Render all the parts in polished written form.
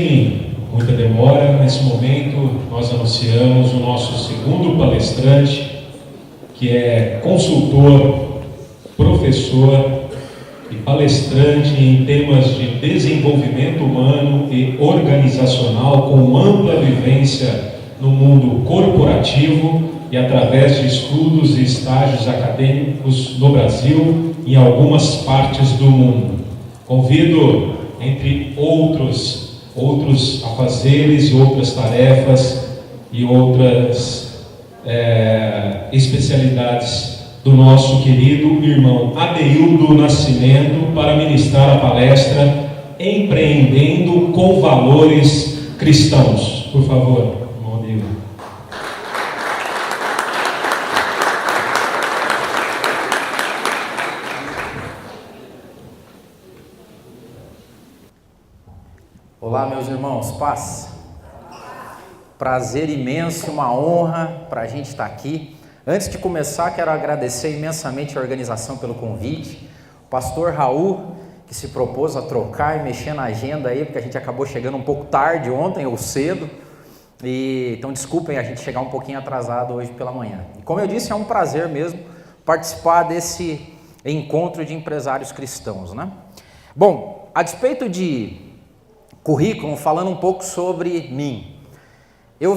Sem muita demora, nesse momento nós anunciamos o nosso segundo palestrante, que é consultor, professor e palestrante em temas de desenvolvimento humano e organizacional, com ampla vivência no mundo corporativo e através de estudos e estágios acadêmicos no Brasil e em algumas partes do mundo. Convido, entre outros afazeres, outras tarefas e outras especialidades do nosso querido irmão Adeildo Nascimento para ministrar a palestra Empreendendo com Valores Cristãos. Por favor, irmão Adeildo. Olá, meus irmãos, paz. Prazer imenso, uma honra para a gente estar aqui. Antes de começar, quero agradecer imensamente a organização pelo convite. O pastor Raul, que se propôs a trocar e mexer na agenda aí, porque a gente acabou chegando um pouco tarde ontem ou cedo. Então, desculpem a gente chegar um pouquinho atrasado hoje pela manhã. E como eu disse, é um prazer mesmo participar desse encontro de empresários cristãos, né? Bom, a despeito de currículo, falando um pouco sobre mim. Eu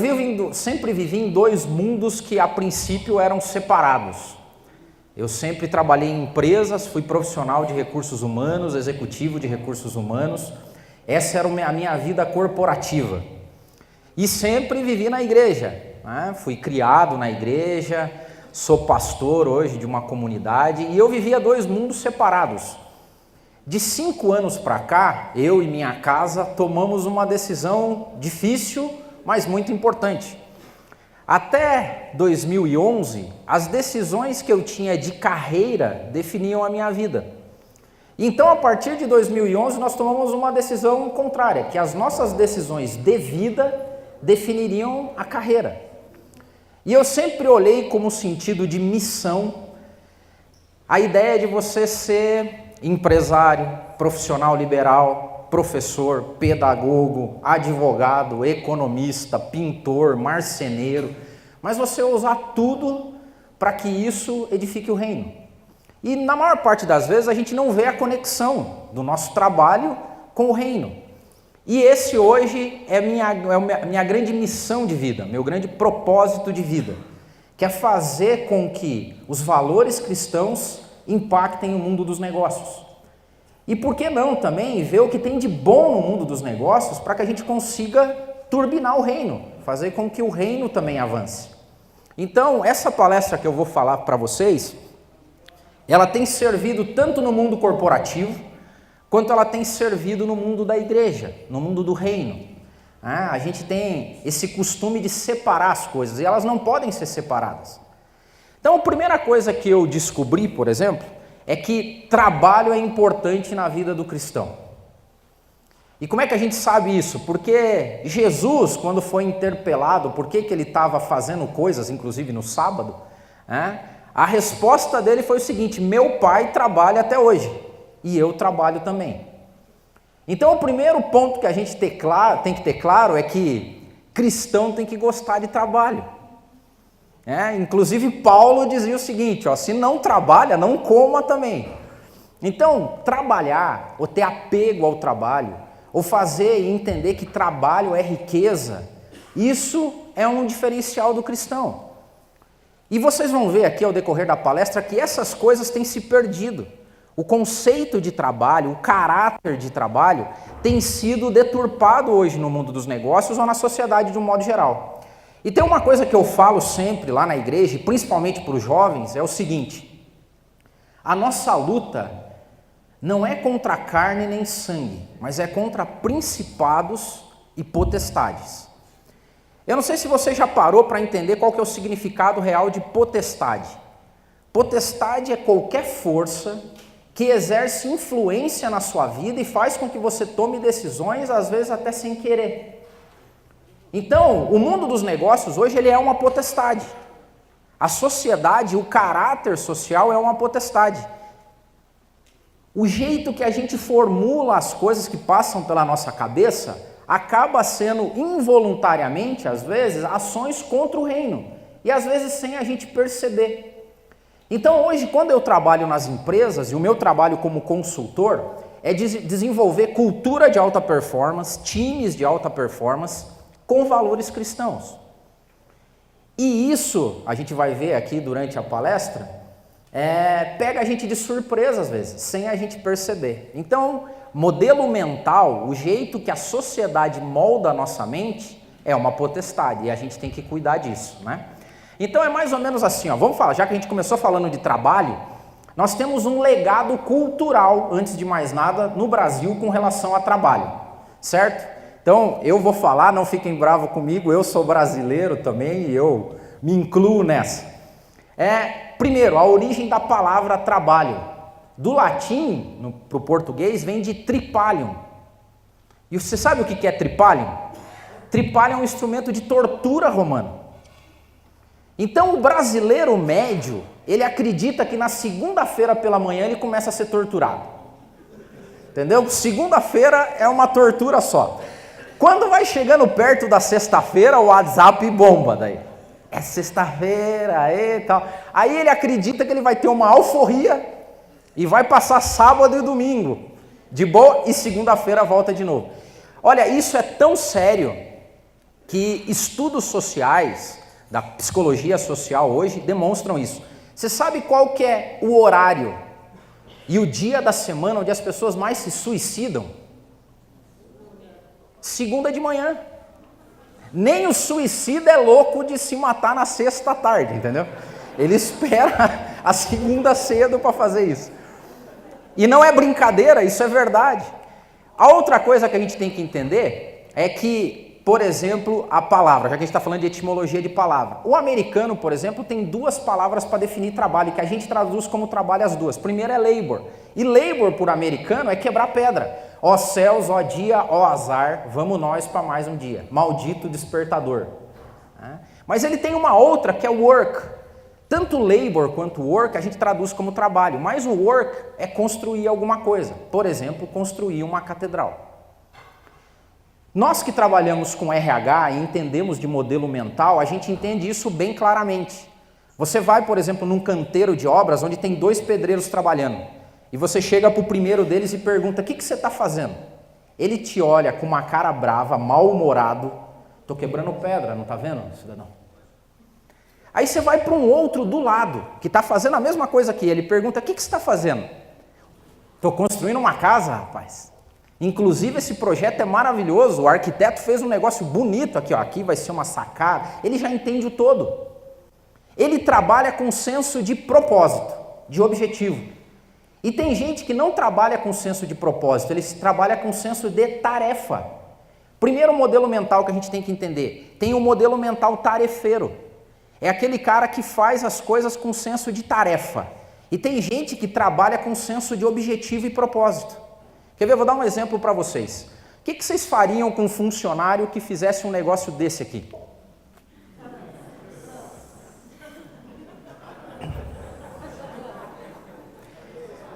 sempre vivi em dois mundos que a princípio eram separados. Eu sempre trabalhei em empresas, fui profissional de recursos humanos, executivo de recursos humanos. Essa era a minha vida corporativa. E sempre vivi na igreja, né? Fui criado na igreja, sou pastor hoje de uma comunidade e eu vivia dois mundos separados. De 5 anos para cá, eu e minha casa tomamos uma decisão difícil, mas muito importante. Até 2011, as decisões que eu tinha de carreira definiam a minha vida. Então, a partir de 2011, nós tomamos uma decisão contrária, que as nossas decisões de vida definiriam a carreira. E eu sempre olhei como sentido de missão a ideia de você ser empresário, profissional liberal, professor, pedagogo, advogado, economista, pintor, marceneiro, mas você usar tudo para que isso edifique o reino. E na maior parte das vezes a gente não vê a conexão do nosso trabalho com o reino. E esse hoje é minha grande missão de vida, meu grande propósito de vida, que é fazer com que os valores cristãos impactem o mundo dos negócios. E por que não também ver o que tem de bom no mundo dos negócios para que a gente consiga turbinar o reino, fazer com que o reino também avance. Então, essa palestra que eu vou falar para vocês, ela tem servido tanto no mundo corporativo, quanto ela tem servido no mundo da igreja, no mundo do reino. A gente tem esse costume de separar as coisas, e elas não podem ser separadas. Então, a primeira coisa que eu descobri, por exemplo, é que trabalho é importante na vida do cristão. E como é que a gente sabe isso? Porque Jesus, quando foi interpelado por que ele estava fazendo coisas, inclusive no sábado, a resposta dele foi o seguinte: meu pai trabalha até hoje, e eu trabalho também. Então, o primeiro ponto que a gente tem que ter claro é que cristão tem que gostar de trabalho. Inclusive Paulo dizia o seguinte, se não trabalha, não coma também. Então, trabalhar, ou ter apego ao trabalho, ou fazer e entender que trabalho é riqueza, isso é um diferencial do cristão. E vocês vão ver aqui ao decorrer da palestra que essas coisas têm se perdido. O conceito de trabalho, o caráter de trabalho tem sido deturpado hoje no mundo dos negócios ou na sociedade de um modo geral. E tem uma coisa que eu falo sempre lá na igreja, principalmente para os jovens, é o seguinte: a nossa luta não é contra carne nem sangue, mas é contra principados e potestades. Eu não sei se você já parou para entender qual que é o significado real de potestade. Potestade é qualquer força que exerce influência na sua vida e faz com que você tome decisões, às vezes até sem querer. Então, o mundo dos negócios hoje ele é uma potestade. A sociedade, o caráter social é uma potestade. O jeito que a gente formula as coisas que passam pela nossa cabeça acaba sendo involuntariamente, às vezes, ações contra o reino. E às vezes sem a gente perceber. Então hoje, quando eu trabalho nas empresas, e o meu trabalho como consultor é desenvolver cultura de alta performance, times de alta performance, com valores cristãos. E isso, a gente vai ver aqui durante a palestra, pega a gente de surpresa às vezes, sem a gente perceber. Então, modelo mental, o jeito que a sociedade molda a nossa mente, é uma potestade, e a gente tem que cuidar disso, né? Então é mais ou menos assim, ó, vamos falar, já que a gente começou falando de trabalho, nós temos um legado cultural, antes de mais nada, no Brasil com relação a trabalho, certo? Então eu vou falar, não fiquem bravos comigo, eu sou brasileiro também e eu me incluo nessa. Primeiro, a origem da palavra trabalho. Do latim para o português vem de tripalium. E você sabe o que é tripalium? Tripalium é um instrumento de tortura romano. Então o brasileiro médio, ele acredita que na segunda-feira pela manhã ele começa a ser torturado. Entendeu? Segunda-feira é uma tortura só. Quando vai chegando perto da sexta-feira, o WhatsApp bomba daí. É sexta-feira, e tal. Aí ele acredita que ele vai ter uma alforria e vai passar sábado e domingo de boa e segunda-feira volta de novo. Olha, isso é tão sério que estudos sociais da psicologia social hoje demonstram isso. Você sabe qual que é o horário e o dia da semana onde as pessoas mais se suicidam? Segunda de manhã. Nem o suicida é louco de se matar na sexta tarde, entendeu? Ele espera a segunda cedo para fazer isso. E não é brincadeira, isso é verdade. A outra coisa que a gente tem que entender é que, por exemplo, a palavra, já que a gente está falando de etimologia de palavra. O americano, por exemplo, tem duas palavras para definir trabalho, que a gente traduz como trabalho as duas. Primeiro é labor. E labor, por americano, é quebrar pedra. Ó céus, ó dia, ó azar, vamos nós para mais um dia. Maldito despertador. Mas ele tem uma outra que é work. Tanto labor quanto work a gente traduz como trabalho, mas o work é construir alguma coisa. Por exemplo, construir uma catedral. Nós que trabalhamos com RH e entendemos de modelo mental, a gente entende isso bem claramente. Você vai, por exemplo, num canteiro de obras onde tem 2 pedreiros trabalhando. E você chega para o primeiro deles e pergunta, o que você está fazendo? Ele te olha com uma cara brava, mal-humorado. Estou quebrando pedra, não está vendo, cidadão? Aí você vai para um outro do lado, que está fazendo a mesma coisa que ele. Pergunta, o que você está fazendo? Estou construindo uma casa, rapaz. Inclusive esse projeto é maravilhoso, o arquiteto fez um negócio bonito aqui, ó, aqui vai ser uma sacada. Ele já entende o todo. Ele trabalha com senso de propósito, de objetivo. E tem gente que não trabalha com senso de propósito, ele trabalha com senso de tarefa. Primeiro modelo mental que a gente tem que entender, tem o modelo mental tarefeiro. É aquele cara que faz as coisas com senso de tarefa. E tem gente que trabalha com senso de objetivo e propósito. Quer ver? Eu vou dar um exemplo para vocês. O que vocês fariam com um funcionário que fizesse um negócio desse aqui?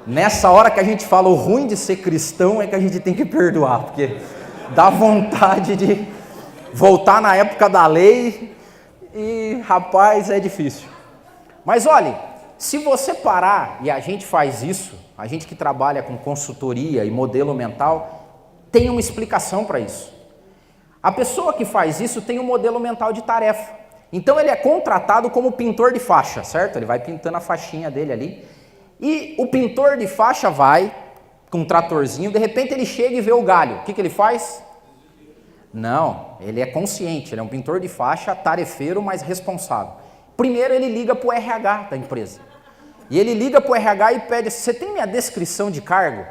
Nessa hora que a gente fala o ruim de ser cristão é que a gente tem que perdoar, porque dá vontade de voltar na época da lei e, rapaz, é difícil. Mas olhe, se você parar, e a gente faz isso, a gente que trabalha com consultoria e modelo mental, tem uma explicação para isso. A pessoa que faz isso tem um modelo mental de tarefa. Então ele é contratado como pintor de faixa, certo? Ele vai pintando a faixinha dele ali. E o pintor de faixa vai com um tratorzinho, de repente ele chega e vê o galho. O que ele faz? Não, ele é consciente, ele é um pintor de faixa, tarefeiro, mas responsável. Primeiro ele liga para o RH da empresa. E ele liga para o RH e pede, você tem minha descrição de cargo?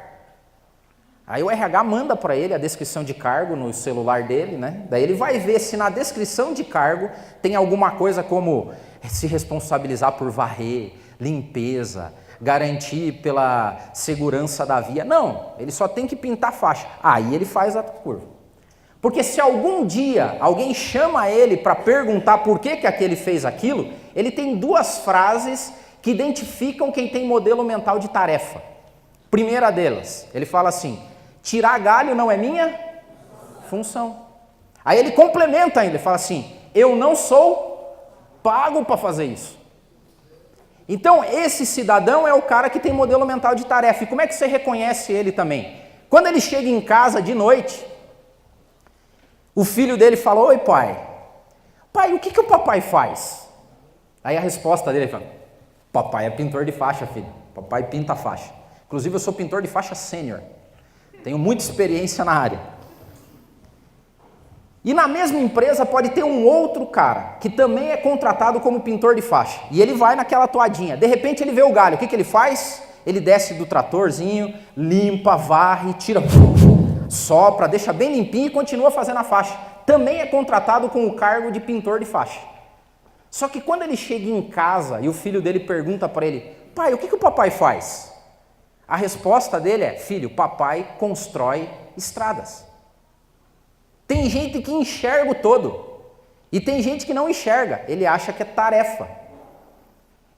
Aí o RH manda para ele a descrição de cargo no celular dele, né? Daí ele vai ver se na descrição de cargo tem alguma coisa como se responsabilizar por varrer, limpeza, garantir pela segurança da via. Não, ele só tem que pintar faixa. Aí ele faz a curva. Porque se algum dia alguém chama ele para perguntar por que aquele fez aquilo, ele tem 2 frases que identificam quem tem modelo mental de tarefa. Primeira delas, ele fala assim, tirar galho não é minha função. Aí ele complementa ainda, ele fala assim, eu não sou pago para fazer isso. Então esse cidadão é o cara que tem modelo mental de tarefa. E como é que você reconhece ele também? Quando ele chega em casa de noite, o filho dele fala, oi pai, o que o papai faz? Aí a resposta dele fala, papai é pintor de faixa, filho, papai pinta faixa. Inclusive eu sou pintor de faixa sênior, tenho muita experiência na área. E na mesma empresa pode ter um outro cara, que também é contratado como pintor de faixa. E ele vai naquela toadinha. De repente ele vê o galho. O que ele faz? Ele desce do tratorzinho, limpa, varre, tira, sopra, deixa bem limpinho e continua fazendo a faixa. Também é contratado com o cargo de pintor de faixa. Só que quando ele chega em casa e o filho dele pergunta para ele, pai, o que o papai faz? A resposta dele é, filho, papai constrói estradas. Tem gente que enxerga o todo e tem gente que não enxerga, ele acha que é tarefa.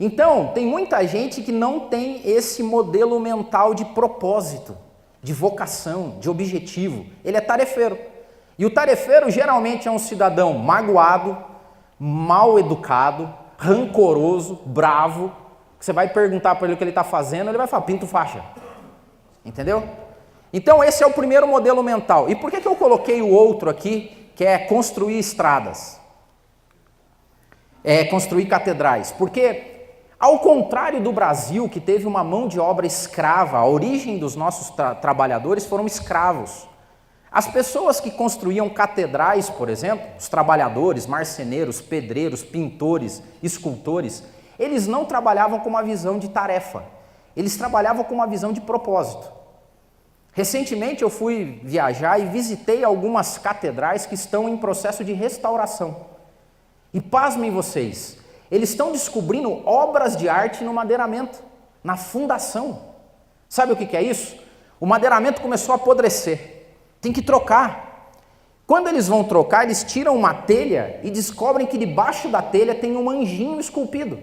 Então, tem muita gente que não tem esse modelo mental de propósito, de vocação, de objetivo. Ele é tarefeiro. E o tarefeiro geralmente é um cidadão magoado, mal educado, rancoroso, bravo. Você vai perguntar para ele o que ele está fazendo, ele vai falar, pinto faixa. Entendeu? Então esse é o primeiro modelo mental. E por que eu coloquei o outro aqui, que é construir estradas? Construir catedrais? Porque, ao contrário do Brasil, que teve uma mão de obra escrava, a origem dos nossos trabalhadores foram escravos. As pessoas que construíam catedrais, por exemplo, os trabalhadores, marceneiros, pedreiros, pintores, escultores, eles não trabalhavam com uma visão de tarefa, eles trabalhavam com uma visão de propósito. Recentemente eu fui viajar e visitei algumas catedrais que estão em processo de restauração. E pasmem vocês, eles estão descobrindo obras de arte no madeiramento, na fundação. Sabe o que é isso? O madeiramento começou a apodrecer, tem que trocar. Quando eles vão trocar, eles tiram uma telha e descobrem que debaixo da telha tem um anjinho esculpido.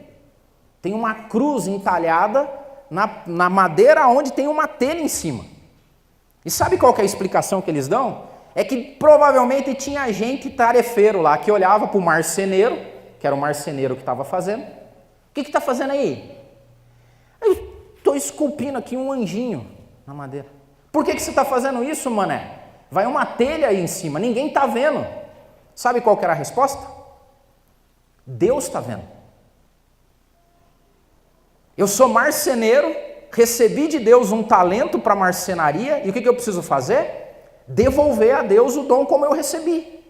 Tem uma cruz entalhada na madeira onde tem uma telha em cima. E sabe qual que é a explicação que eles dão? É que provavelmente tinha gente tarefeiro lá, que olhava para o marceneiro, que era o marceneiro que estava fazendo. O que está fazendo aí? Eu estou esculpindo aqui um anjinho na madeira. Por que você está fazendo isso, mané? Vai uma telha aí em cima, ninguém está vendo. Sabe qual que era a resposta? Deus está vendo. Eu sou marceneiro, recebi de Deus um talento para marcenaria, e o que eu preciso fazer? Devolver a Deus o dom como eu recebi.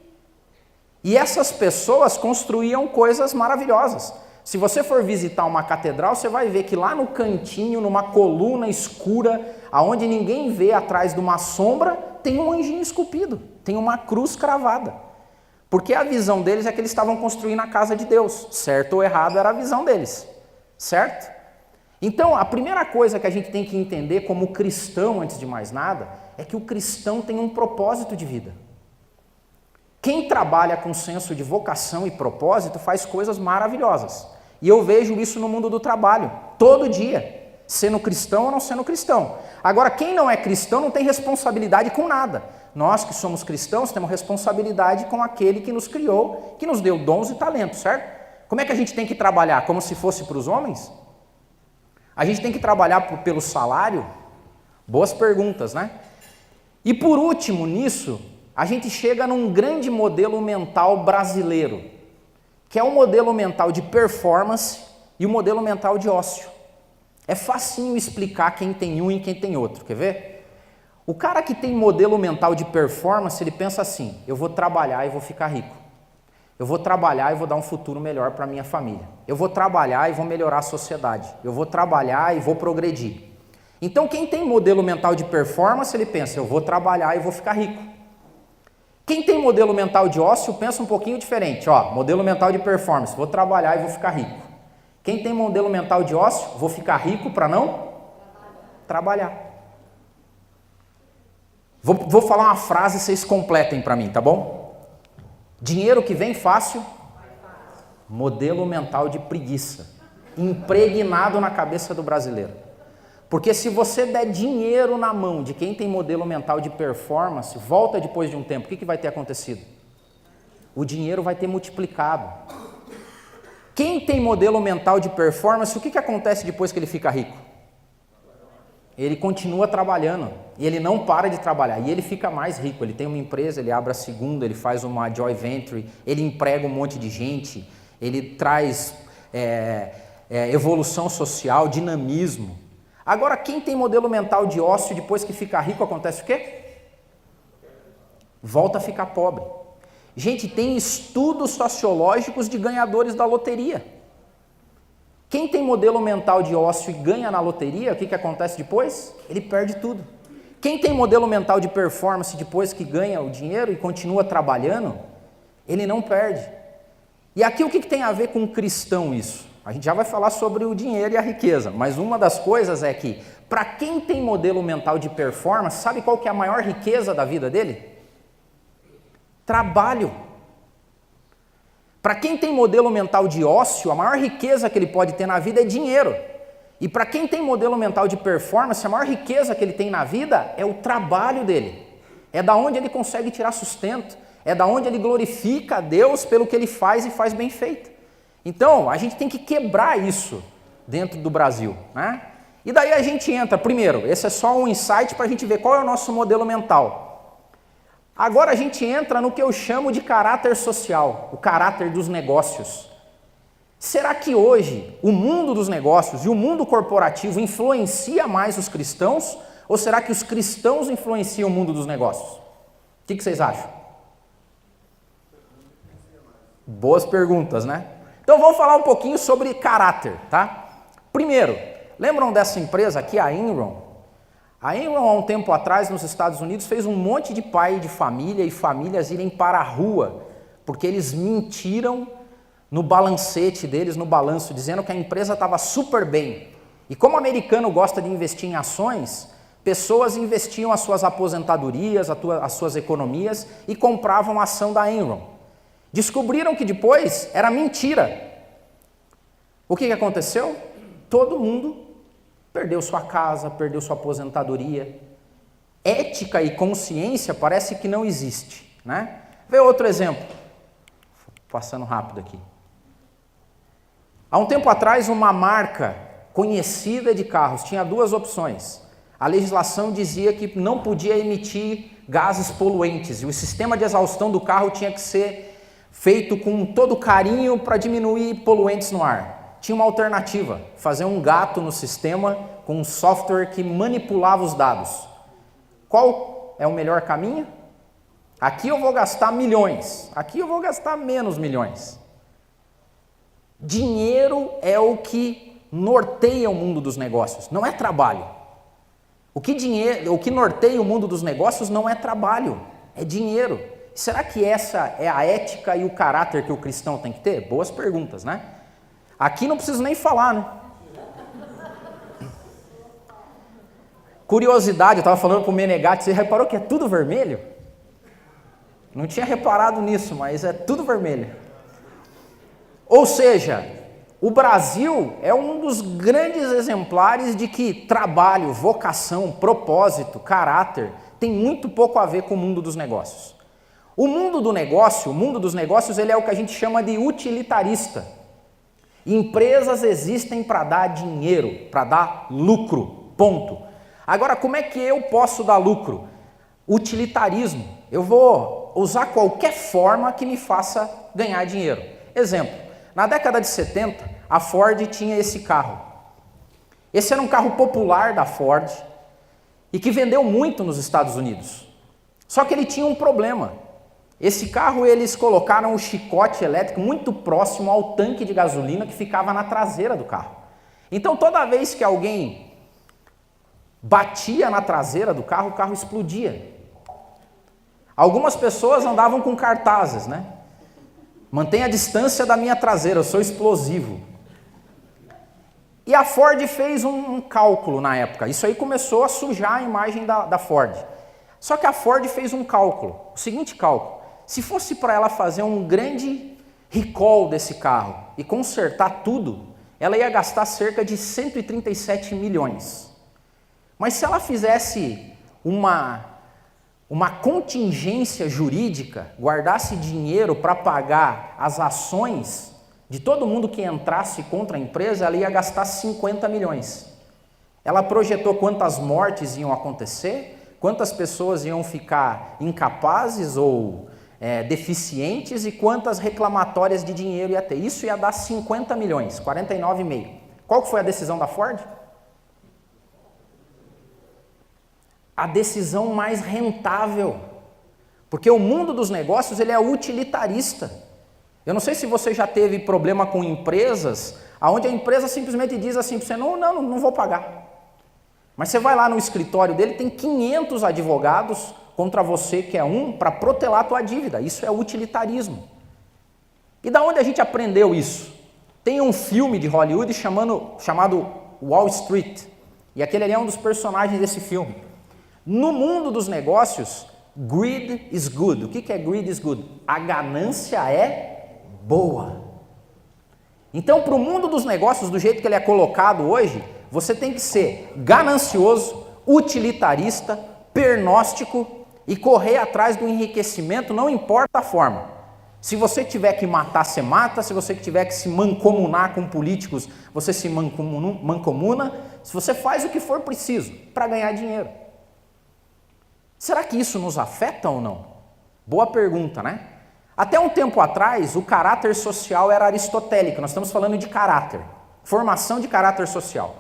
E essas pessoas construíam coisas maravilhosas. Se você for visitar uma catedral, você vai ver que lá no cantinho, numa coluna escura, aonde ninguém vê atrás de uma sombra, tem um anjinho esculpido, tem uma cruz cravada. Porque a visão deles é que eles estavam construindo a casa de Deus. Certo ou errado era a visão deles. Certo? Então, a primeira coisa que a gente tem que entender como cristão, antes de mais nada, é que o cristão tem um propósito de vida. Quem trabalha com senso de vocação e propósito faz coisas maravilhosas. E eu vejo isso no mundo do trabalho, todo dia, sendo cristão ou não sendo cristão. Agora, quem não é cristão não tem responsabilidade com nada. Nós que somos cristãos temos responsabilidade com aquele que nos criou, que nos deu dons e talentos, certo? Como é que a gente tem que trabalhar? Como se fosse para os homens? A gente tem que trabalhar pelo salário? Boas perguntas, né? E por último nisso, a gente chega num grande modelo mental brasileiro, que é o modelo mental de performance e o modelo mental de ócio. É facinho explicar quem tem um e quem tem outro, quer ver? O cara que tem modelo mental de performance, ele pensa assim, eu vou trabalhar e vou ficar rico. Eu vou trabalhar e vou dar um futuro melhor para a minha família. Eu vou trabalhar e vou melhorar a sociedade. Eu vou trabalhar e vou progredir. Então, quem tem modelo mental de performance, ele pensa, eu vou trabalhar e vou ficar rico. Quem tem modelo mental de ócio, pensa um pouquinho diferente. Ó, modelo mental de performance, vou trabalhar e vou ficar rico. Quem tem modelo mental de ócio, vou ficar rico para não trabalhar. Vou falar uma frase e vocês completem para mim, tá bom? Dinheiro que vem fácil, modelo mental de preguiça, impregnado na cabeça do brasileiro. Porque se você der dinheiro na mão de quem tem modelo mental de performance, volta depois de um tempo, o que vai ter acontecido? o dinheiro vai ter multiplicado. Quem tem modelo mental de performance, o que acontece depois que ele fica rico? Ele continua trabalhando, e ele não para de trabalhar, e ele fica mais rico. Ele tem uma empresa, ele abre a segunda, ele faz uma joint venture, ele emprega um monte de gente, ele traz evolução social, dinamismo. Agora, quem tem modelo mental de ócio, depois que fica rico, acontece o quê? Volta a ficar pobre. Gente, tem estudos sociológicos de ganhadores da loteria. Quem tem modelo mental de ócio e ganha na loteria, o que acontece depois? Ele perde tudo. Quem tem modelo mental de performance depois que ganha o dinheiro e continua trabalhando, ele não perde. E aqui o que tem a ver com um cristão isso? A gente já vai falar sobre o dinheiro e a riqueza, mas uma das coisas é que, para quem tem modelo mental de performance, sabe qual que é a maior riqueza da vida dele? Trabalho. Para quem tem modelo mental de ócio, a maior riqueza que ele pode ter na vida é dinheiro. E para quem tem modelo mental de performance, a maior riqueza que ele tem na vida é o trabalho dele. É da onde ele consegue tirar sustento, é da onde ele glorifica a Deus pelo que ele faz e faz bem feito. Então, a gente tem que quebrar isso dentro do Brasil, né? E daí a gente entra, primeiro, esse é só um insight para a gente ver qual é o nosso modelo mental. Agora a gente entra no que eu chamo de caráter social, o caráter dos negócios. Será que hoje o mundo dos negócios e o mundo corporativo influencia mais os cristãos? Ou será que os cristãos influenciam o mundo dos negócios? O que vocês acham? Boas perguntas, né? Então vamos falar um pouquinho sobre caráter, tá? Primeiro, lembram dessa empresa aqui, a Enron? A Enron, há um tempo atrás, nos Estados Unidos, fez um monte de pai de família e famílias irem para a rua, porque eles mentiram no balancete deles, no balanço, dizendo que a empresa estava super bem. E como o americano gosta de investir em ações, pessoas investiam as suas aposentadorias, as suas economias e compravam a ação da Enron. Descobriram que depois era mentira. O que aconteceu? Todo mundo perdeu sua casa, perdeu sua aposentadoria. Ética e consciência parece que não existe, né? Vê outro exemplo. Passando rápido aqui. Há um tempo atrás, uma marca conhecida de carros tinha duas opções. A legislação dizia que não podia emitir gases poluentes e o sistema de exaustão do carro tinha que ser feito com todo carinho para diminuir poluentes no ar. Tinha uma alternativa, fazer um gato no sistema com um software que manipulava os dados. Qual é o melhor caminho? Aqui eu vou gastar milhões, aqui eu vou gastar menos milhões. Dinheiro é o que norteia o mundo dos negócios, não é trabalho. O que norteia o mundo dos negócios não é trabalho, é dinheiro. Será que essa é a ética e o caráter que o cristão tem que ter? Boas perguntas, né? Aqui não preciso nem falar, né? Curiosidade, eu estava falando para o Menegatti, você reparou que é tudo vermelho? Não tinha reparado nisso, mas é tudo vermelho. Ou seja, o Brasil é um dos grandes exemplares de que trabalho, vocação, propósito, caráter tem muito pouco a ver com o mundo dos negócios. O mundo dos negócios, ele é o que a gente chama de utilitarista. Empresas existem para dar dinheiro, para dar lucro, ponto. Agora, como é que eu posso dar lucro? Utilitarismo. Eu vou usar qualquer forma que me faça ganhar dinheiro. Exemplo, na década de 70, a Ford tinha esse carro. Esse era um carro popular da Ford e que vendeu muito nos Estados Unidos. Só que ele tinha um problema. Esse carro, eles colocaram um chicote elétrico muito próximo ao tanque de gasolina que ficava na traseira do carro. Então, toda vez que alguém batia na traseira do carro, o carro explodia. Algumas pessoas andavam com cartazes, né? Mantenha a distância da minha traseira, eu sou explosivo. E a Ford fez um cálculo na época. Isso aí começou a sujar a imagem da Ford. Só que a Ford fez um cálculo, o seguinte cálculo. Se fosse para ela fazer um grande recall desse carro e consertar tudo, ela ia gastar cerca de 137 milhões. Mas se ela fizesse uma contingência jurídica, guardasse dinheiro para pagar as ações de todo mundo que entrasse contra a empresa, ela ia gastar 50 milhões. Ela projetou quantas mortes iam acontecer, quantas pessoas iam ficar incapazes ou deficientes e quantas reclamatórias de dinheiro ia ter. Isso ia dar 50 milhões, 49,5. Qual que foi a decisão da Ford? A decisão mais rentável, porque o mundo dos negócios ele é utilitarista. Eu não sei se você já teve problema com empresas, onde a empresa simplesmente diz assim para você, não vou pagar. Mas você vai lá no escritório dele, tem 500 advogados contra você, que é um, para protelar a tua dívida. Isso é utilitarismo. E da onde a gente aprendeu isso? Tem um filme de Hollywood chamado Wall Street, e aquele ali é um dos personagens desse filme. No mundo dos negócios, greed is good. O que é greed is good? A ganância é boa. Então, para o mundo dos negócios, do jeito que ele é colocado hoje, você tem que ser ganancioso, utilitarista, pernóstico e correr atrás do enriquecimento, não importa a forma. Se você tiver que matar, você mata. Se você tiver que se mancomunar com políticos, você se mancomuna. Se você faz o que for preciso para ganhar dinheiro. Será que isso nos afeta ou não? Boa pergunta, né? Até um tempo atrás, o caráter social era aristotélico. Nós estamos falando de caráter, formação de caráter social.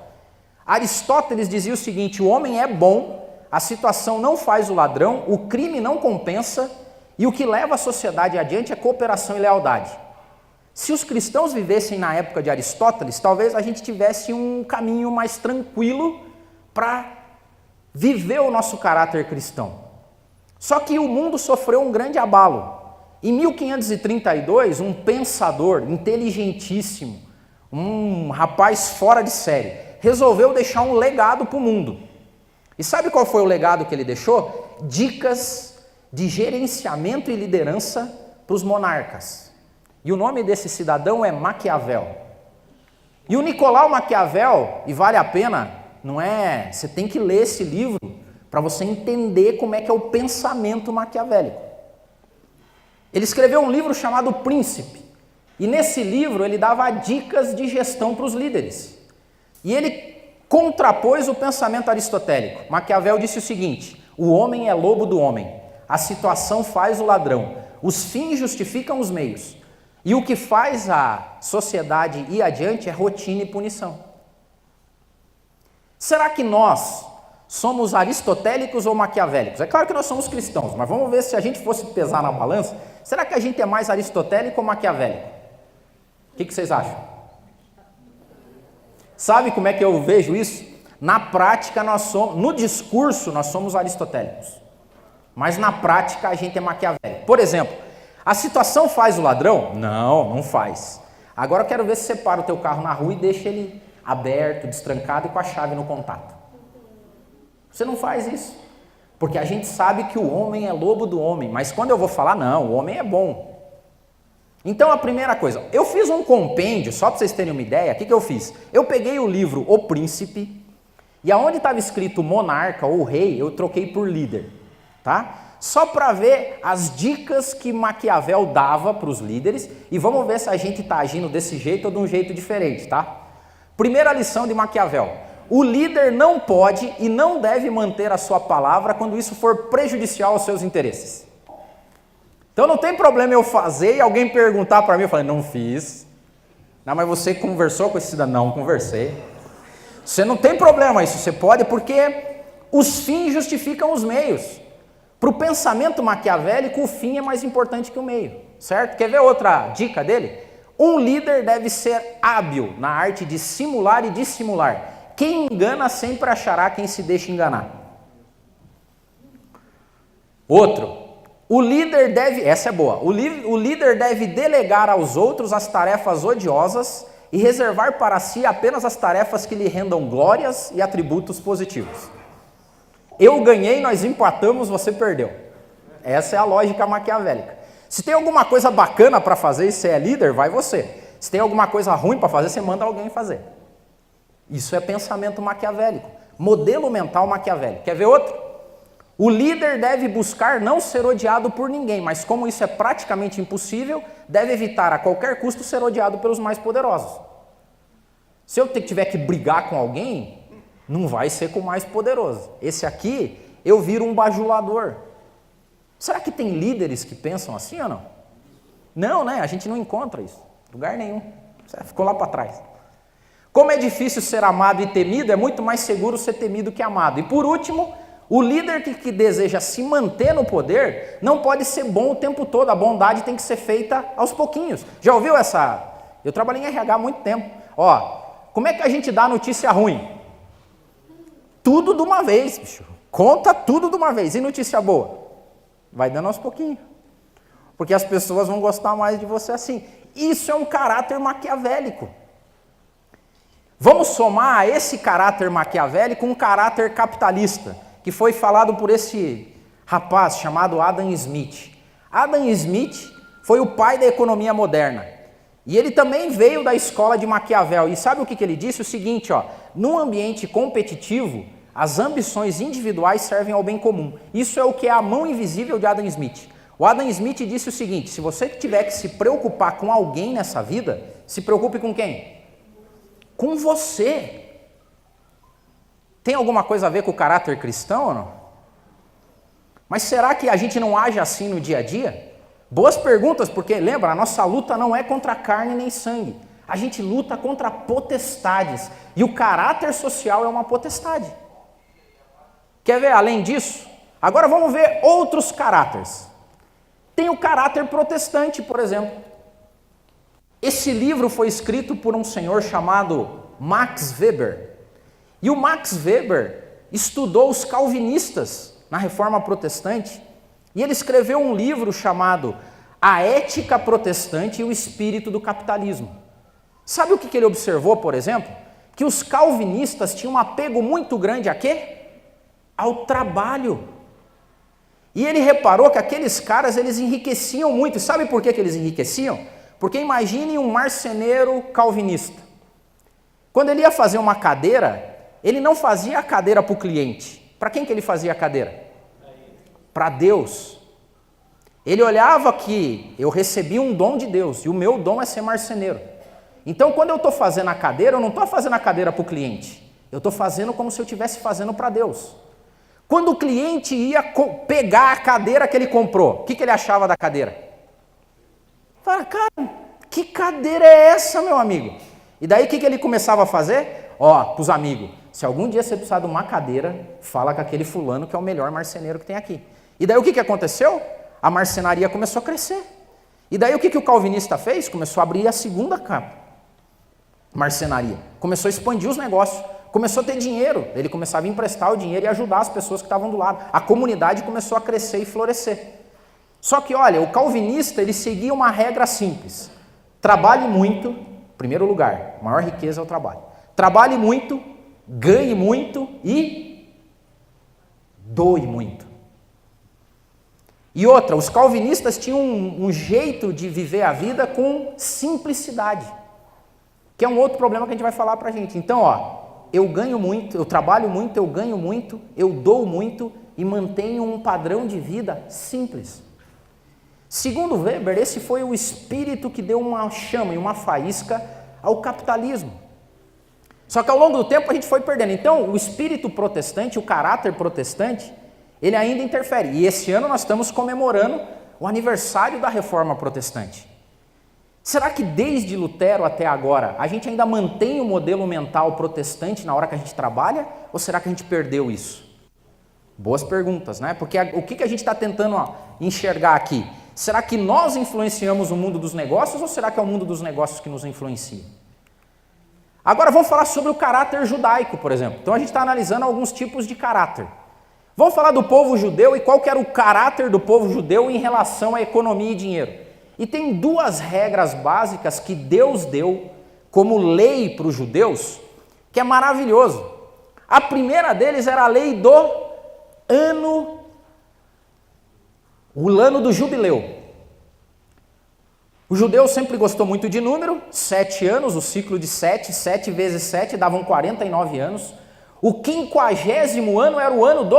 Aristóteles dizia o seguinte: o homem é bom, a situação não faz o ladrão, o crime não compensa e o que leva a sociedade adiante é cooperação e lealdade. Se os cristãos vivessem na época de Aristóteles, talvez a gente tivesse um caminho mais tranquilo para viver o nosso caráter cristão. Só que o mundo sofreu um grande abalo. Em 1532, um pensador inteligentíssimo, um rapaz fora de série, resolveu deixar um legado para o mundo. E sabe qual foi o legado que ele deixou? Dicas de gerenciamento e liderança para os monarcas. E o nome desse cidadão é Maquiavel. E o Nicolau Maquiavel, e vale a pena, não é? Você tem que ler esse livro para você entender como é que é o pensamento maquiavélico. Ele escreveu um livro chamado Príncipe, e nesse livro ele dava dicas de gestão para os líderes. E ele contrapôs o pensamento aristotélico. Maquiavel disse o seguinte: o homem é lobo do homem, a situação faz o ladrão, os fins justificam os meios, e o que faz a sociedade ir adiante é rotina e punição. Será que nós somos aristotélicos ou maquiavélicos? É claro que nós somos cristãos, mas vamos ver se a gente fosse pesar na balança, será que a gente é mais aristotélico ou maquiavélico? O que vocês acham? Sabe como é que eu vejo isso? Na prática, no discurso nós somos aristotélicos, mas na prática a gente é maquiavélico. Por exemplo, a situação faz o ladrão? Não faz. Agora eu quero ver se você para o teu carro na rua e deixa ele aberto, destrancado e com a chave no contato. Você não faz isso, porque a gente sabe que o homem é lobo do homem, mas quando eu vou falar, não, o homem é bom. Então a primeira coisa, eu fiz um compêndio, só para vocês terem uma ideia, o que eu fiz? Eu peguei o livro O Príncipe, e aonde estava escrito monarca ou rei, eu troquei por líder, tá? Só para ver as dicas que Maquiavel dava para os líderes, e vamos ver se a gente está agindo desse jeito ou de um jeito diferente, tá? Primeira lição de Maquiavel: o líder não pode e não deve manter a sua palavra quando isso for prejudicial aos seus interesses. Então não tem problema eu fazer e alguém perguntar para mim, eu falei, não fiz. Não, mas você conversou com esse cidadão? Não, conversei. Você não tem problema isso, você pode, porque os fins justificam os meios. Para o pensamento maquiavélico, o fim é mais importante que o meio, certo? Quer ver outra dica dele? Um líder deve ser hábil na arte de simular e dissimular. Quem engana sempre achará quem se deixa enganar. Outro, o líder deve, essa é boa, o líder deve delegar aos outros as tarefas odiosas e reservar para si apenas as tarefas que lhe rendam glórias e atributos positivos. Eu ganhei, nós empatamos, você perdeu. Essa é a lógica maquiavélica. Se tem alguma coisa bacana para fazer e você é líder, vai você. Se tem alguma coisa ruim para fazer, você manda alguém fazer. Isso é pensamento maquiavélico, modelo mental maquiavélico. Quer ver outro? O líder deve buscar não ser odiado por ninguém, mas como isso é praticamente impossível, deve evitar a qualquer custo ser odiado pelos mais poderosos. Se eu tiver que brigar com alguém, não vai ser com o mais poderoso. Esse aqui, eu viro um bajulador. Será que tem líderes que pensam assim ou não? Não, né? A gente não encontra isso. Lugar nenhum. Ficou lá para trás. Como é difícil ser amado e temido, é muito mais seguro ser temido que amado. E por último, o líder que deseja se manter no poder não pode ser bom o tempo todo. A bondade tem que ser feita aos pouquinhos. Já ouviu essa? Eu trabalhei em RH há muito tempo. Ó, como é que a gente dá notícia ruim? Tudo de uma vez, bicho. Conta tudo de uma vez. E notícia boa? Vai dando aos pouquinhos. Porque as pessoas vão gostar mais de você assim. Isso é um caráter maquiavélico. Vamos somar a esse caráter maquiavélico um caráter capitalista, que foi falado por esse rapaz chamado Adam Smith. Adam Smith foi o pai da economia moderna. E ele também veio da escola de Maquiavel. E sabe o que ele disse? O seguinte, ó, num ambiente competitivo, as ambições individuais servem ao bem comum. Isso é o que é a mão invisível de Adam Smith. O Adam Smith disse o seguinte: se você tiver que se preocupar com alguém nessa vida, se preocupe com quem? Com você. Tem alguma coisa a ver com o caráter cristão ou não? Mas será que a gente não age assim no dia a dia? Boas perguntas, porque lembra, a nossa luta não é contra carne nem sangue. A gente luta contra potestades. E o caráter social é uma potestade. Quer ver além disso? Agora vamos ver outros caráteres. Tem o caráter protestante, por exemplo. Esse livro foi escrito por um senhor chamado Max Weber. E o Max Weber estudou os calvinistas na Reforma Protestante. E ele escreveu um livro chamado A Ética Protestante e o Espírito do Capitalismo. Sabe o que ele observou, por exemplo? Que os calvinistas tinham um apego muito grande a quê? Ao trabalho. E ele reparou que aqueles caras, eles enriqueciam muito. E sabe por que eles enriqueciam? Porque imagine um marceneiro calvinista. Quando ele ia fazer uma cadeira, ele não fazia a cadeira para o cliente. Para quem que ele fazia a cadeira? Para Deus. Ele olhava que eu recebi um dom de Deus, e o meu dom é ser marceneiro. Então, quando eu estou fazendo a cadeira, eu não estou fazendo a cadeira para o cliente. Eu estou fazendo como se eu estivesse fazendo para Deus. Quando o cliente ia pegar a cadeira que ele comprou, o que ele achava da cadeira? Fala, cara, que cadeira é essa, meu amigo? E daí o que ele começava a fazer? Ó, para os amigos, se algum dia você precisar de uma cadeira, fala com aquele fulano que é o melhor marceneiro que tem aqui. E daí o que aconteceu? A marcenaria começou a crescer. E daí o que o calvinista fez? Começou a abrir a segunda marcenaria. Começou a expandir os negócios. Começou a ter dinheiro. Ele começava a emprestar o dinheiro e ajudar as pessoas que estavam do lado. A comunidade começou a crescer e florescer. Só que, olha, o calvinista, ele seguia uma regra simples. Trabalhe muito, em primeiro lugar, maior riqueza é o trabalho. Trabalhe muito, ganhe muito e doe muito. E outra, os calvinistas tinham um jeito de viver a vida com simplicidade, que é um outro problema que a gente vai falar pra gente. Então, ó, eu ganho muito, eu trabalho muito, eu ganho muito, eu dou muito e mantenho um padrão de vida simples. Segundo Weber, esse foi o espírito que deu uma chama e uma faísca ao capitalismo. Só que ao longo do tempo a gente foi perdendo. Então, o espírito protestante, o caráter protestante, ele ainda interfere. E esse ano nós estamos comemorando o aniversário da Reforma Protestante. Será que desde Lutero até agora a gente ainda mantém o modelo mental protestante na hora que a gente trabalha? Ou será que a gente perdeu isso? Boas perguntas, né? Porque o que a gente está tentando enxergar aqui? Será que nós influenciamos o mundo dos negócios ou será que é o mundo dos negócios que nos influencia? Agora vamos falar sobre o caráter judaico, por exemplo. Então a gente está analisando alguns tipos de caráter. Vamos falar do povo judeu e qual que era o caráter do povo judeu em relação à economia e dinheiro. E tem duas regras básicas que Deus deu como lei para os judeus, que é maravilhoso. A primeira deles era a lei do ano, o ano do jubileu. O judeu sempre gostou muito de número, 7 anos, o ciclo de 7, 7 vezes 7 davam 49 anos. O 50º ano era o ano do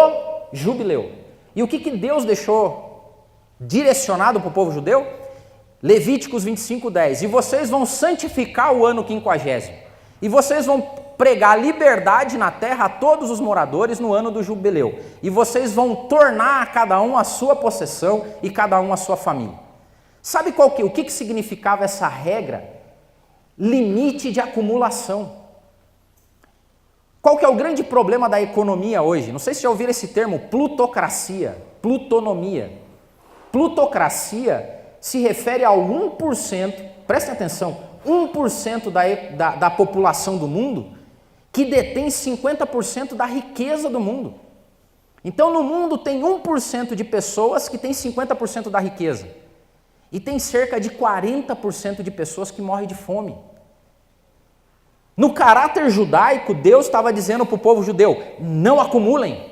jubileu. E o que Deus deixou direcionado para o povo judeu? Levíticos 25:10. E vocês vão santificar o ano 50º. E vocês vão pregar liberdade na terra a todos os moradores no ano do jubileu. E vocês vão tornar a cada um a sua possessão e cada um a sua família. Sabe o que significava essa regra? Limite de acumulação. Qual que é o grande problema da economia hoje? Não sei se já ouviram esse termo, plutocracia, plutonomia. Plutocracia se refere ao 1%, prestem atenção, 1% da população do mundo que detém 50% da riqueza do mundo. Então no mundo tem 1% de pessoas que têm 50% da riqueza. E tem cerca de 40% de pessoas que morrem de fome. No caráter judaico, Deus estava dizendo para o povo judeu, não acumulem.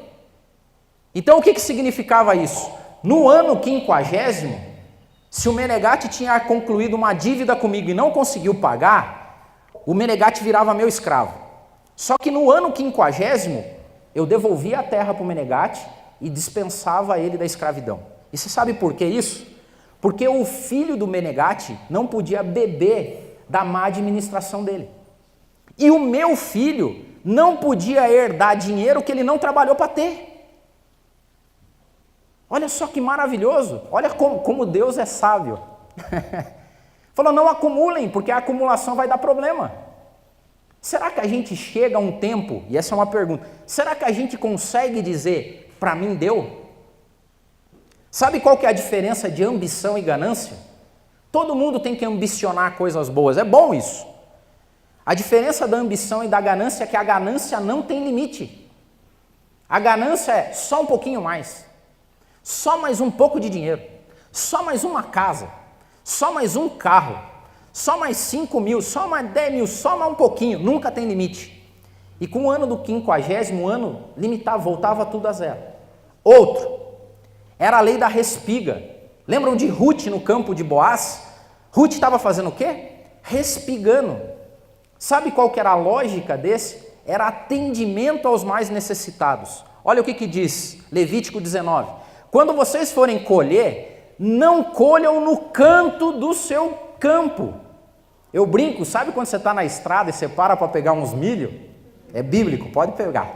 Então o que significava isso? No ano 50º, se o Menegate tinha concluído uma dívida comigo e não conseguiu pagar, o Menegate virava meu escravo. Só que no ano 50º, eu devolvia a terra para o Menegate e dispensava ele da escravidão. E você sabe por que isso? Porque o filho do Menegate não podia beber da má administração dele. E o meu filho não podia herdar dinheiro que ele não trabalhou para ter. Olha só que maravilhoso, olha como Deus é sábio. Falou, não acumulem, porque a acumulação vai dar problema. Será que a gente chega a um tempo, e essa é uma pergunta, será que a gente consegue dizer, para mim deu? Sabe qual que é a diferença de ambição e ganância? Todo mundo tem que ambicionar coisas boas, é bom isso. A diferença da ambição e da ganância é que a ganância não tem limite. A ganância é só um pouquinho mais, só mais um pouco de dinheiro, só mais uma casa, só mais um carro, só mais 5 mil, só mais 10 mil, só mais um pouquinho, nunca tem limite. E com o ano do 50º ano, limitava, voltava tudo a zero. Outro, era a lei da respiga. Lembram de Ruth no campo de Boaz? Ruth estava fazendo o quê? Respigando. Sabe qual que era a lógica desse? Era atendimento aos mais necessitados. Olha o que diz Levítico 19. Quando vocês forem colher, não colham no canto do seu campo. Eu brinco, sabe quando você está na estrada e você para pegar uns milho? É bíblico, pode pegar.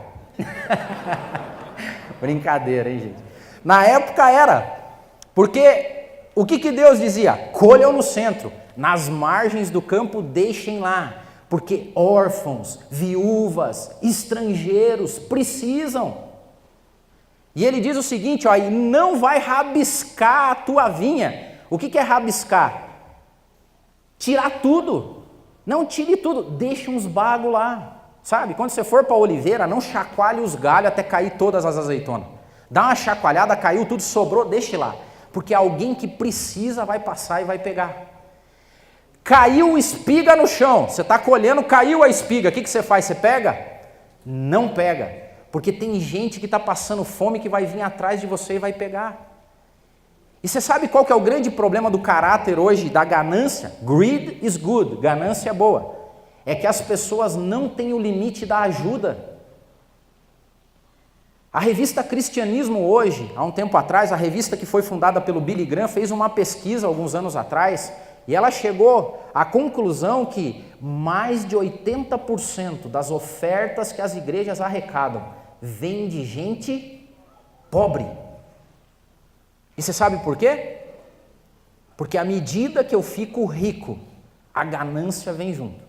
Brincadeira, hein, gente? Na época era, porque o que Deus dizia? Colham no centro, nas margens do campo deixem lá, porque órfãos, viúvas, estrangeiros precisam. E ele diz o seguinte, ó, e não vai rabiscar a tua vinha. O que é rabiscar? Tirar tudo. Não tire tudo, deixa uns bagos lá. Sabe, quando você for para a oliveira, não chacoalhe os galhos até cair todas as azeitonas. Dá uma chacoalhada, caiu tudo, sobrou, deixe lá. Porque alguém que precisa vai passar e vai pegar. Caiu espiga no chão, você está colhendo, caiu a espiga, o que você faz? Você pega? Não pega, porque tem gente que está passando fome que vai vir atrás de você e vai pegar. E você sabe qual que é o grande problema do caráter hoje, da ganância? Greed is good, ganância é boa. É que as pessoas não têm o limite da ajuda. A revista Cristianismo hoje, há um tempo atrás, a revista que foi fundada pelo Billy Graham, fez uma pesquisa alguns anos atrás, e ela chegou à conclusão que mais de 80% das ofertas que as igrejas arrecadam vem de gente pobre. E você sabe por quê? Porque à medida que eu fico rico, a ganância vem junto.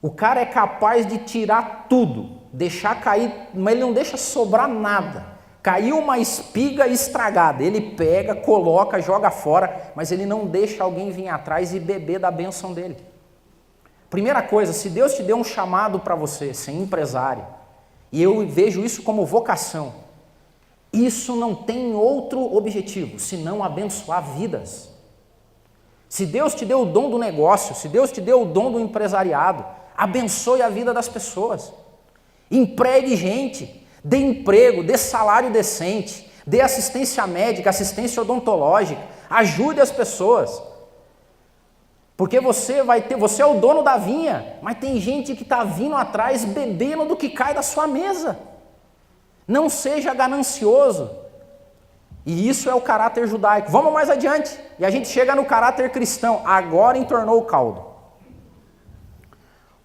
O cara é capaz de tirar tudo, deixar cair, mas ele não deixa sobrar nada. Caiu uma espiga estragada, ele pega, coloca, joga fora, mas ele não deixa alguém vir atrás e beber da bênção dele. Primeira coisa, se Deus te deu um chamado para você ser empresário, e eu vejo isso como vocação, isso não tem outro objetivo, senão abençoar vidas. Se Deus te deu o dom do negócio, se Deus te deu o dom do empresariado, abençoe a vida das pessoas. Empregue gente, dê emprego, dê salário decente, dê assistência médica, assistência odontológica, ajude as pessoas. Porque você é o dono da vinha, mas tem gente que está vindo atrás bebendo do que cai da sua mesa. Não seja ganancioso. E isso é o caráter judaico. Vamos mais adiante. E a gente chega no caráter cristão. Agora entornou o caldo.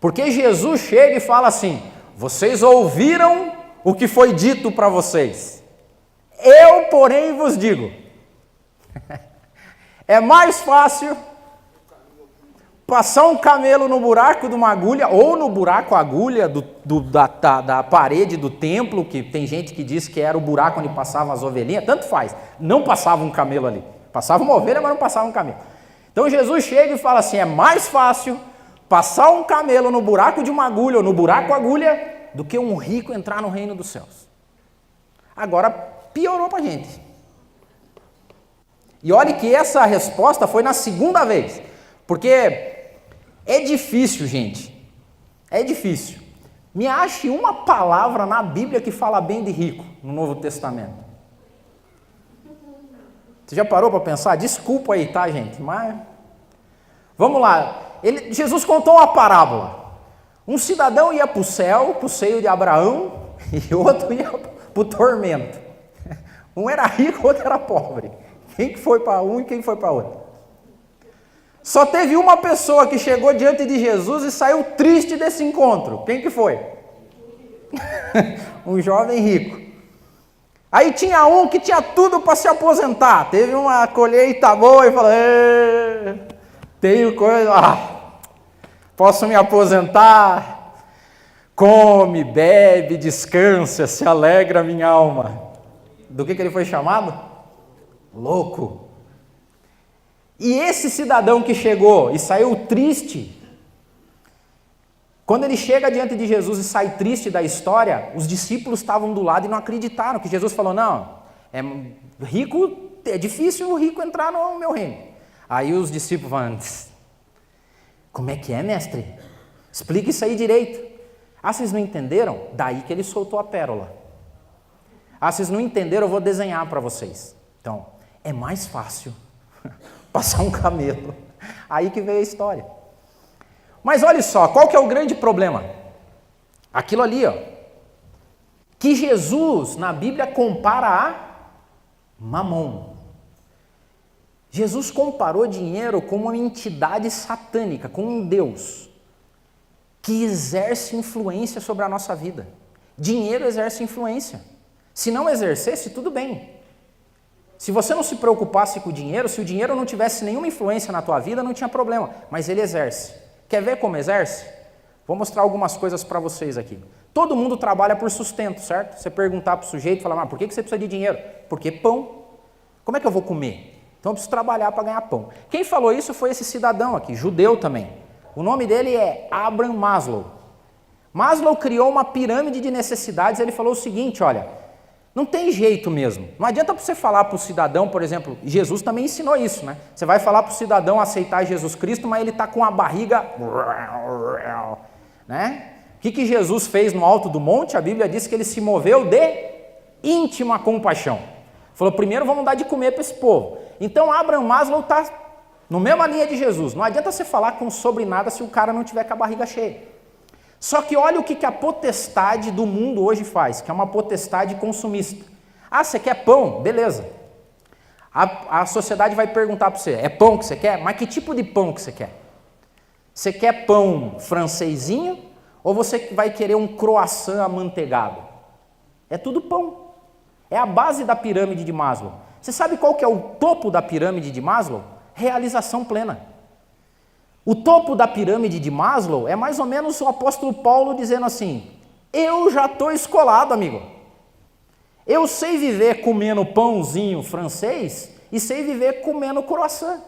Porque Jesus chega e fala assim: vocês ouviram o que foi dito para vocês. Eu, porém, vos digo. É mais fácil passar um camelo no buraco de uma agulha, ou no buraco agulha da parede do templo, que tem gente que diz que era o buraco onde passavam as ovelhinhas, tanto faz, não passava um camelo ali, passava uma ovelha, mas não passava um camelo. Então Jesus chega e fala assim: é mais fácil passar um camelo no buraco de uma agulha, ou no buraco agulha, do que um rico entrar no reino dos céus. Agora piorou para a gente. E olhe que essa resposta foi na segunda vez, porque é difícil, gente, é difícil. Me ache uma palavra na Bíblia que fala bem de rico, no Novo Testamento. Você já parou para pensar? Desculpa aí, tá, gente, mas... Vamos lá, Jesus contou uma parábola. Um cidadão ia para o céu, para o seio de Abraão, e outro ia para o tormento. Um era rico, outro era pobre. Quem que foi para um e quem foi para outro? Só teve uma pessoa que chegou diante de Jesus e saiu triste desse encontro. Quem que foi? Um jovem rico. Aí tinha um que tinha tudo para se aposentar. Teve uma colheita boa e falou: tenho coisa, posso me aposentar. Come, bebe, descansa, se alegra minha alma. Do que ele foi chamado? Louco. E esse cidadão que chegou e saiu triste, quando ele chega diante de Jesus e sai triste da história, os discípulos estavam do lado e não acreditaram, que Jesus falou: não, é difícil o rico entrar no meu reino. Aí os discípulos falam: como é que é, mestre? Explica isso aí direito. Vocês não entenderam? Daí que ele soltou a pérola. Vocês não entenderam? Eu vou desenhar para vocês. Então, é mais fácil passar um camelo. Aí que veio a história. Mas olha só, qual que é o grande problema? Aquilo ali, ó, que Jesus na Bíblia compara a Mamon. Jesus comparou dinheiro com uma entidade satânica, com um Deus que exerce influência sobre a nossa vida. Dinheiro exerce influência. Se não exercesse, tudo bem. Se você não se preocupasse com o dinheiro, se o dinheiro não tivesse nenhuma influência na tua vida, não tinha problema. Mas ele exerce. Quer ver como exerce? Vou mostrar algumas coisas para vocês aqui. Todo mundo trabalha por sustento, certo? Você perguntar para o sujeito, falar: por que você precisa de dinheiro? Porque pão. Como é que eu vou comer? Então eu preciso trabalhar para ganhar pão. Quem falou isso foi esse cidadão aqui, judeu também. O nome dele é Abraham Maslow. Maslow criou uma pirâmide de necessidades. Ele falou o seguinte: olha, não tem jeito mesmo. Não adianta você falar para o cidadão, por exemplo, Jesus também ensinou isso, né? Você vai falar para o cidadão aceitar Jesus Cristo, mas ele está com a barriga... né? O que Jesus fez no alto do monte? A Bíblia diz que ele se moveu de íntima compaixão. Falou: primeiro vamos dar de comer para esse povo. Então Abraham Maslow está no mesma linha de Jesus. Não adianta você falar sobre nada se o cara não tiver com a barriga cheia. Só que olha o que a potestade do mundo hoje faz, que é uma potestade consumista. Você quer pão? Beleza. A sociedade vai perguntar para você: é pão que você quer? Mas que tipo de pão que você quer? Você quer pão francesinho ou você vai querer um croissant amanteigado? É tudo pão. É a base da pirâmide de Maslow. Você sabe qual que é o topo da pirâmide de Maslow? Realização plena. O topo da pirâmide de Maslow é mais ou menos o apóstolo Paulo dizendo assim: eu já estou escolado, amigo. Eu sei viver comendo pãozinho francês e sei viver comendo croissant.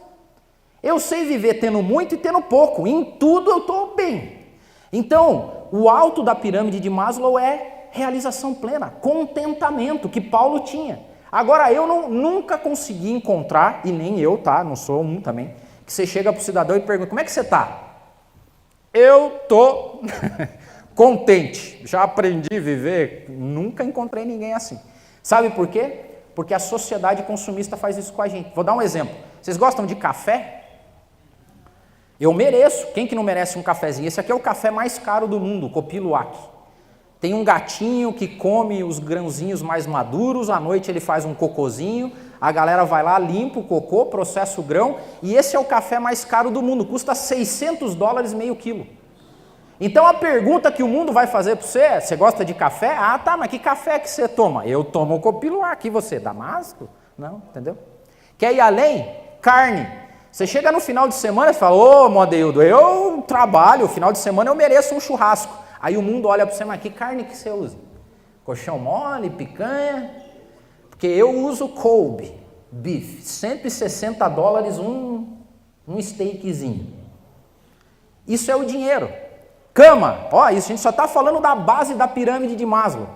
Eu sei viver tendo muito e tendo pouco. Em tudo eu estou bem. Então, o alto da pirâmide de Maslow é realização plena, contentamento, que Paulo tinha. Agora, eu nunca consegui encontrar, e nem eu, tá? Não sou um também, que você chega para o cidadão e pergunta: como é que você está? Eu estou contente, já aprendi a viver, nunca encontrei ninguém assim. Sabe por quê? Porque a sociedade consumista faz isso com a gente. Vou dar um exemplo. Vocês gostam de café? Eu mereço. Quem que não merece um cafezinho? Esse aqui é o café mais caro do mundo, o Kopi Luwak. tem um gatinho que come os grãozinhos mais maduros, à noite ele faz um cocôzinho, a galera vai lá, limpa o cocô, processa o grão, e esse é o café mais caro do mundo, custa $600 meio quilo. Então a pergunta que o mundo vai fazer para você é, você gosta de café? Ah, tá, mas que café que você toma? Eu tomo o Copiluá, aqui você, Damasco? Não, entendeu? Quer ir além? Carne. Você chega no final de semana e fala, ô Modeildo, eu trabalho, final de semana eu mereço um churrasco. Aí o mundo olha para você, mas que carne que você usa? Colchão mole, picanha? Porque eu uso Kobe beef, $160 um steakzinho. Isso é o dinheiro. Cama, ó, isso a gente só está falando da base da pirâmide de Maslow.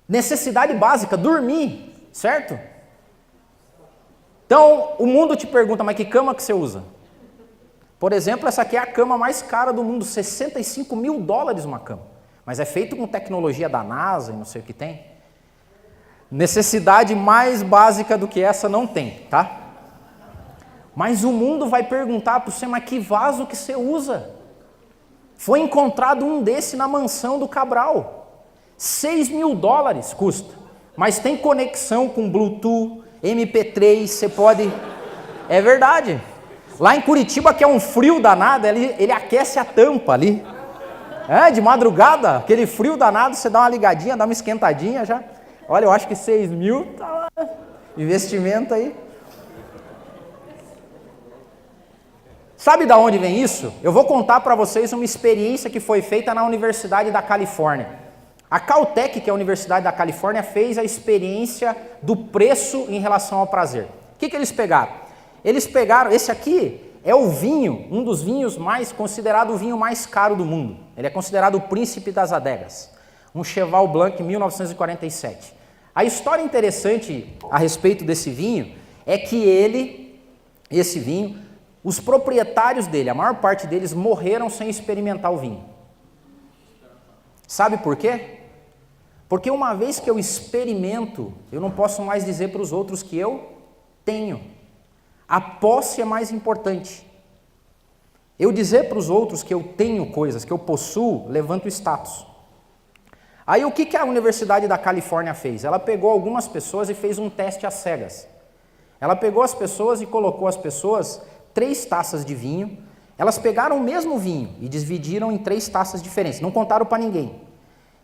Necessidade básica, dormir, certo? Então, o mundo te pergunta, mas que cama que você usa? Por exemplo, essa aqui é a cama mais cara do mundo, $65 mil uma cama. Mas é feito com tecnologia da NASA e não sei o que tem. Necessidade mais básica do que essa não tem, tá? Mas o mundo vai perguntar para você, mas que vaso que você usa? Foi encontrado um desse na mansão do Cabral. $6 mil custa. Mas tem conexão com Bluetooth, MP3, você pode... É verdade. Lá em Curitiba, que é um frio danado, ele aquece a tampa ali. É, de madrugada, aquele frio danado, você dá uma ligadinha, dá uma esquentadinha já. Olha, eu acho que 6 mil tá lá. Investimento aí. Sabe de onde vem isso? Eu vou contar para vocês uma experiência que foi feita na Universidade da Califórnia. A Caltech, que é a Universidade da Califórnia, fez a experiência do preço em relação ao prazer. O que eles pegaram? Eles pegaram, esse aqui é o vinho, um dos vinhos considerado o vinho mais caro do mundo. Ele é considerado o príncipe das adegas. Um Cheval Blanc 1947. A história interessante a respeito desse vinho é que esse vinho, os proprietários dele, a maior parte deles morreram sem experimentar o vinho. Sabe por quê? Porque uma vez que eu experimento, eu não posso mais dizer para os outros que eu tenho. A posse é mais importante. Eu dizer para os outros que eu tenho coisas, que eu possuo, levanta o status. Aí o que a Universidade da Califórnia fez? Ela pegou algumas pessoas e fez um teste às cegas. Ela pegou as pessoas e colocou as pessoas 3 taças de vinho. Elas pegaram o mesmo vinho e dividiram em 3 taças diferentes. Não contaram para ninguém.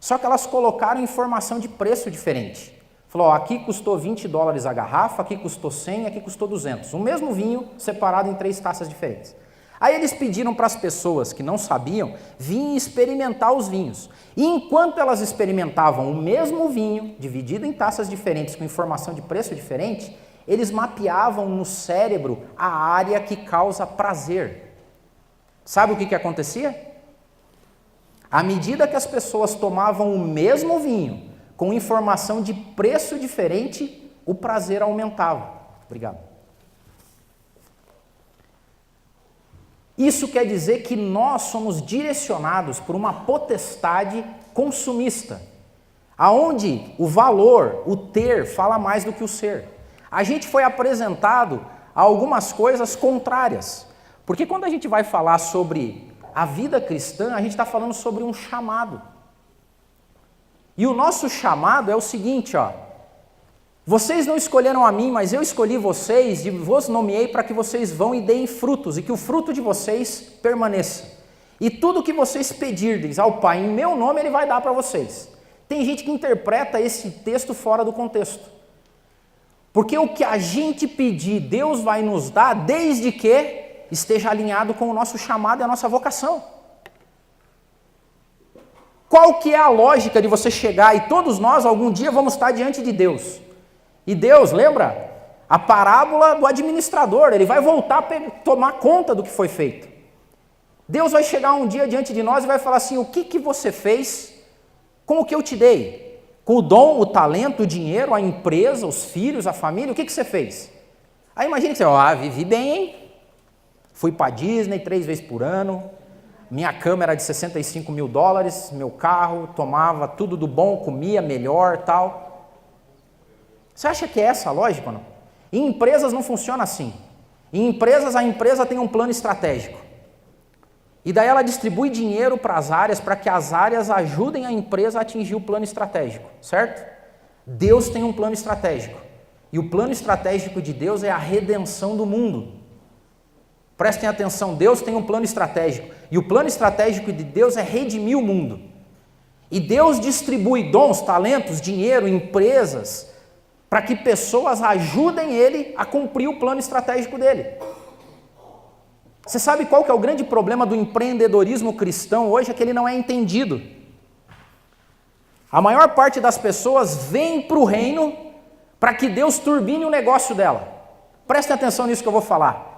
Só que elas colocaram informação de preço diferente. Falou, ó, aqui custou $20 a garrafa, aqui custou 100, aqui custou 200. O mesmo vinho separado em 3 taças diferentes. Aí eles pediram para as pessoas que não sabiam virem experimentar os vinhos. E enquanto elas experimentavam o mesmo vinho, dividido em taças diferentes, com informação de preço diferente, eles mapeavam no cérebro a área que causa prazer. Sabe o que acontecia? À medida que as pessoas tomavam o mesmo vinho, com informação de preço diferente, o prazer aumentava. Obrigado. Isso quer dizer que nós somos direcionados por uma potestade consumista, aonde o valor, o ter, fala mais do que o ser. A gente foi apresentado a algumas coisas contrárias, porque quando a gente vai falar sobre a vida cristã, a gente está falando sobre um chamado. E o nosso chamado é o seguinte, ó. Vocês não escolheram a mim, mas eu escolhi vocês e vos nomeei para que vocês vão e deem frutos, e que o fruto de vocês permaneça. E tudo que vocês pedirdes ao Pai em meu nome, Ele vai dar para vocês. Tem gente que interpreta esse texto fora do contexto. Porque o que a gente pedir, Deus vai nos dar, desde que esteja alinhado com o nosso chamado e a nossa vocação. Qual que é a lógica de você chegar, e todos nós algum dia vamos estar diante de Deus. E Deus, lembra? A parábola do administrador, ele vai voltar a tomar conta do que foi feito. Deus vai chegar um dia diante de nós e vai falar assim, o que você fez com o que eu te dei? Com o dom, o talento, o dinheiro, a empresa, os filhos, a família, o que você fez? Aí imagine que você, vivi bem, hein? Fui para Disney 3 vezes por ano, minha cama era de $65 mil, meu carro, tomava tudo do bom, comia melhor, tal. Você acha que é essa a lógica ou não? Em empresas não funciona assim. Em empresas, a empresa tem um plano estratégico. E daí ela distribui dinheiro para as áreas, para que as áreas ajudem a empresa a atingir o plano estratégico, certo? Deus tem um plano estratégico. E o plano estratégico de Deus é a redenção do mundo. Prestem atenção, Deus tem um plano estratégico. E o plano estratégico de Deus é redimir o mundo. E Deus distribui dons, talentos, dinheiro, empresas, para que pessoas ajudem Ele a cumprir o plano estratégico dele. Você sabe qual que é o grande problema do empreendedorismo cristão hoje? É que ele não é entendido. A maior parte das pessoas vem para o reino para que Deus turbine o negócio dela. Prestem atenção nisso que eu vou falar.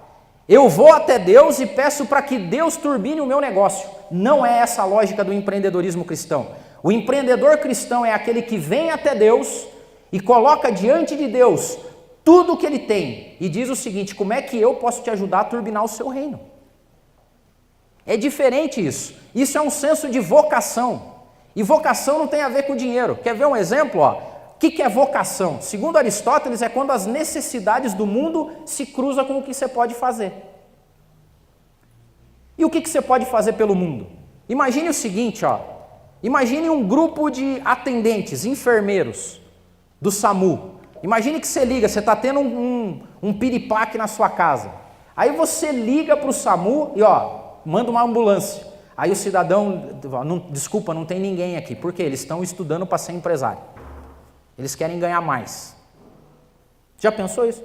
Eu vou até Deus e peço para que Deus turbine o meu negócio. Não é essa a lógica do empreendedorismo cristão. O empreendedor cristão é aquele que vem até Deus e coloca diante de Deus tudo o que ele tem e diz o seguinte: como é que eu posso te ajudar a turbinar o seu reino? É diferente isso. Isso é um senso de vocação. E vocação não tem a ver com dinheiro. Quer ver um exemplo? O que é vocação? Segundo Aristóteles, é quando as necessidades do mundo se cruzam com o que você pode fazer. E o que você pode fazer pelo mundo? Imagine o seguinte, imagine um grupo de atendentes, enfermeiros do SAMU. Imagine que você liga, você está tendo um piripaque na sua casa. Aí você liga para o SAMU e manda uma ambulância. Aí o cidadão, desculpa, não tem ninguém aqui. Por quê? Eles estão estudando para ser empresário. Eles querem ganhar mais. Já pensou isso?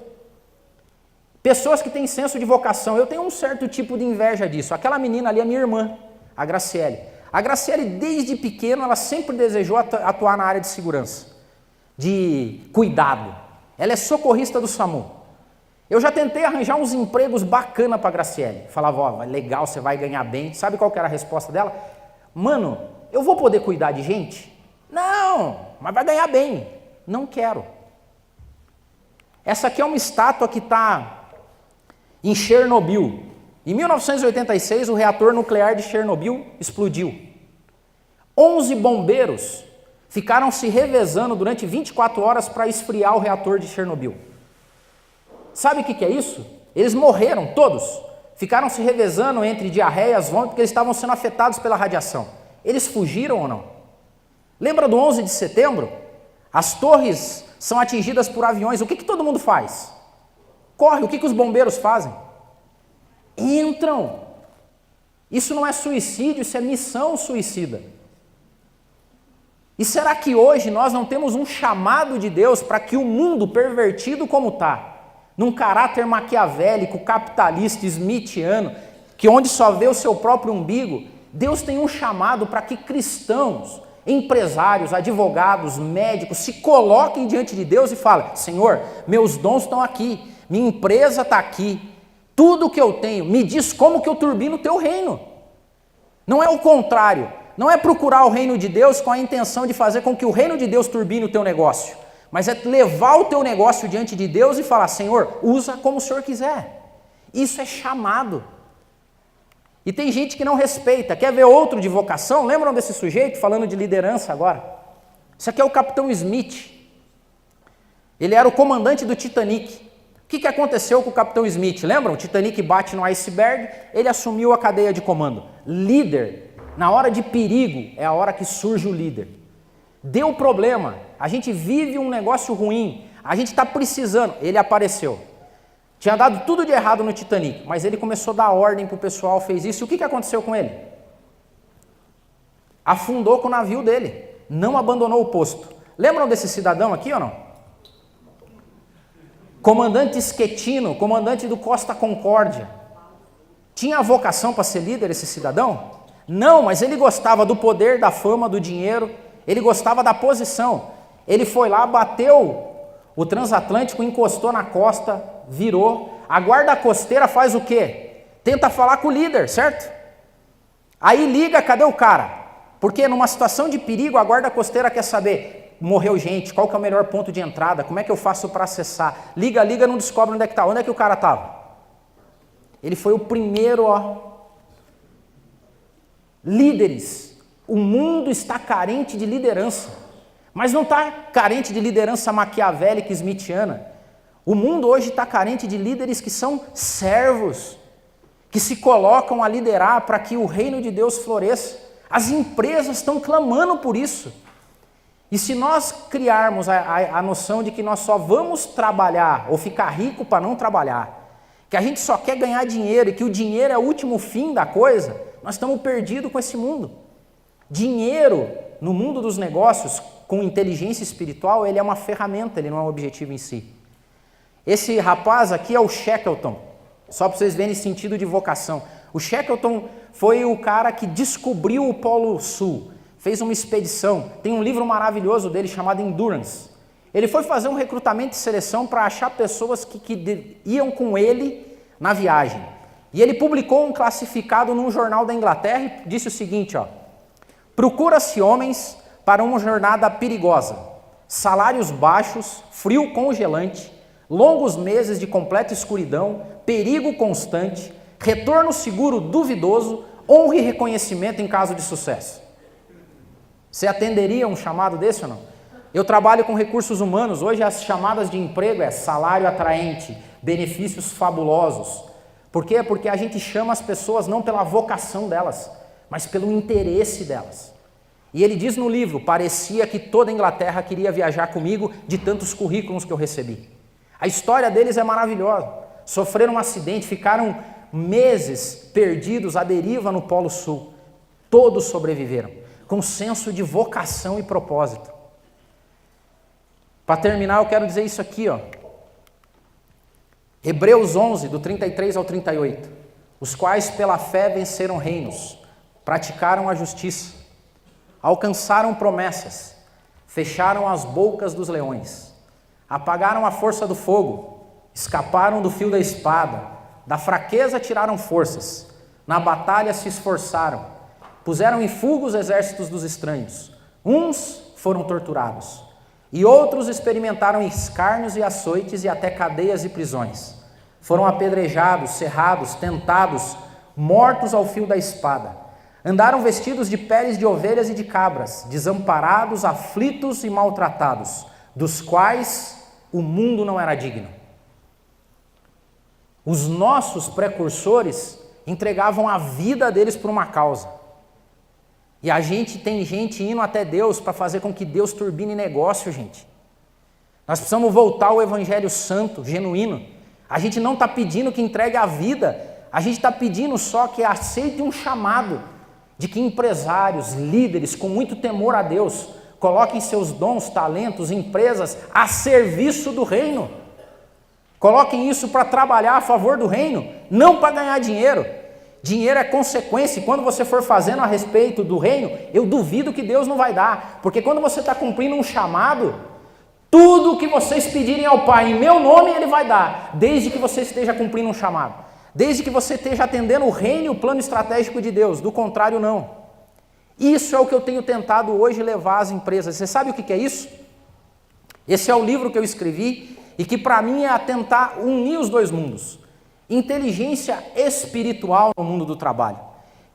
Pessoas que têm senso de vocação. Eu tenho um certo tipo de inveja disso. Aquela menina ali é minha irmã, a Graciele. A Graciele, desde pequena, ela sempre desejou atuar na área de segurança, de cuidado. Ela é socorrista do SAMU. Eu já tentei arranjar uns empregos bacana para a Graciele. Falava, legal, você vai ganhar bem. Sabe qual que era a resposta dela? Mano, eu vou poder cuidar de gente? Não, mas vai ganhar bem. Não quero. Essa aqui é uma estátua que está em Chernobyl. Em 1986, o reator nuclear de Chernobyl explodiu. 11 bombeiros ficaram se revezando durante 24 horas para esfriar o reator de Chernobyl. Sabe o que é isso? Eles morreram, todos. Ficaram se revezando entre diarreias, vômitos, porque eles estavam sendo afetados pela radiação. Eles fugiram ou não? Lembra do 11 de setembro? As torres são atingidas por aviões. O que todo mundo faz? Corre. O que os bombeiros fazem? Entram. Isso não é suicídio, isso é missão suicida. E será que hoje nós não temos um chamado de Deus para que o mundo pervertido como está, num caráter maquiavélico, capitalista, smithiano, que onde só vê o seu próprio umbigo, Deus tem um chamado para que cristãos, empresários, advogados, médicos se coloquem diante de Deus e falem: Senhor, meus dons estão aqui, minha empresa está aqui, tudo que eu tenho, me diz como que eu turbino o teu reino. Não é o contrário, não é procurar o reino de Deus com a intenção de fazer com que o reino de Deus turbine o teu negócio, mas é levar o teu negócio diante de Deus e falar: Senhor, usa como o Senhor quiser. Isso é chamado. E tem gente que não respeita. Quer ver outro de vocação? Lembram desse sujeito falando de liderança agora? Isso aqui é o Capitão Smith. Ele era o comandante do Titanic. O que aconteceu com o Capitão Smith? Lembram? O Titanic bate no iceberg, ele assumiu a cadeia de comando. Líder, na hora de perigo, é a hora que surge o líder. Deu problema, a gente vive um negócio ruim, a gente está precisando. Ele apareceu. Tinha dado tudo de errado no Titanic, mas ele começou a dar ordem para o pessoal, fez isso. E o que aconteceu com ele? Afundou com o navio dele, não abandonou o posto. Lembram desse cidadão aqui ou não? Comandante Schettino, comandante do Costa Concórdia. Tinha a vocação para ser líder esse cidadão? Não, mas ele gostava do poder, da fama, do dinheiro, ele gostava da posição. Ele foi lá, bateu o transatlântico, encostou na costa, virou. A guarda costeira faz o quê? Tenta falar com o líder, certo? Aí liga, cadê o cara? Porque numa situação de perigo, a guarda costeira quer saber: morreu gente, qual que é o melhor ponto de entrada, como é que eu faço para acessar? Liga, não descobre onde é que está. Onde é que o cara estava? Ele foi o primeiro, Líderes. O mundo está carente de liderança. Mas não está carente de liderança maquiavélica e smithiana. O mundo hoje está carente de líderes que são servos, que se colocam a liderar para que o reino de Deus floresça. As empresas estão clamando por isso. E se nós criarmos a noção de que nós só vamos trabalhar ou ficar rico para não trabalhar, que a gente só quer ganhar dinheiro e que o dinheiro é o último fim da coisa, nós estamos perdidos com esse mundo. Dinheiro, no mundo dos negócios, com inteligência espiritual, ele é uma ferramenta, ele não é um objetivo em si. Esse rapaz aqui é o Shackleton, só para vocês verem sentido de vocação. O Shackleton foi o cara que descobriu o Polo Sul, fez uma expedição, tem um livro maravilhoso dele chamado Endurance. Ele foi fazer um recrutamento e seleção para achar pessoas que iam com ele na viagem. E ele publicou um classificado num jornal da Inglaterra e disse o seguinte, ó: procura-se homens para uma jornada perigosa, salários baixos, frio congelante, longos meses de completa escuridão, perigo constante, retorno seguro duvidoso, honra e reconhecimento em caso de sucesso. Você atenderia um chamado desse ou não? Eu trabalho com recursos humanos, hoje as chamadas de emprego é salário atraente, benefícios fabulosos. Por quê? Porque a gente chama as pessoas não pela vocação delas, mas pelo interesse delas. E ele diz no livro, parecia que toda a Inglaterra queria viajar comigo de tantos currículos que eu recebi. A história deles é maravilhosa. Sofreram um acidente, ficaram meses perdidos à deriva no Polo Sul. Todos sobreviveram, com senso de vocação e propósito. Para terminar, eu quero dizer isso aqui, ó. Hebreus 11, do 33 ao 38. Os quais pela fé venceram reinos, praticaram a justiça, alcançaram promessas, fecharam as bocas dos leões, apagaram a força do fogo, escaparam do fio da espada, da fraqueza tiraram forças, na batalha se esforçaram, puseram em fuga os exércitos dos estranhos. Uns foram torturados, e outros experimentaram escárnios e açoites e até cadeias e prisões. Foram apedrejados, cerrados, tentados, mortos ao fio da espada. Andaram vestidos de peles de ovelhas e de cabras, desamparados, aflitos e maltratados, dos quais o mundo não era digno. Os nossos precursores entregavam a vida deles por uma causa. E a gente tem gente indo até Deus para fazer com que Deus turbine negócio, gente. Nós precisamos voltar ao evangelho santo, genuíno. A gente não está pedindo que entregue a vida, a gente está pedindo só que aceite um chamado de que empresários, líderes com muito temor a Deus, coloquem seus dons, talentos, empresas a serviço do reino. Coloquem isso para trabalhar a favor do reino, não para ganhar dinheiro. Dinheiro é consequência, e quando você for fazendo a respeito do reino, eu duvido que Deus não vai dar, porque quando você está cumprindo um chamado, tudo que vocês pedirem ao Pai em meu nome, Ele vai dar, desde que você esteja cumprindo um chamado, desde que você esteja atendendo o reino e o plano estratégico de Deus, do contrário não. Isso é o que eu tenho tentado hoje levar às empresas. Você sabe o que é isso? Esse é o livro que eu escrevi e que para mim é tentar unir os dois mundos. Inteligência espiritual no mundo do trabalho.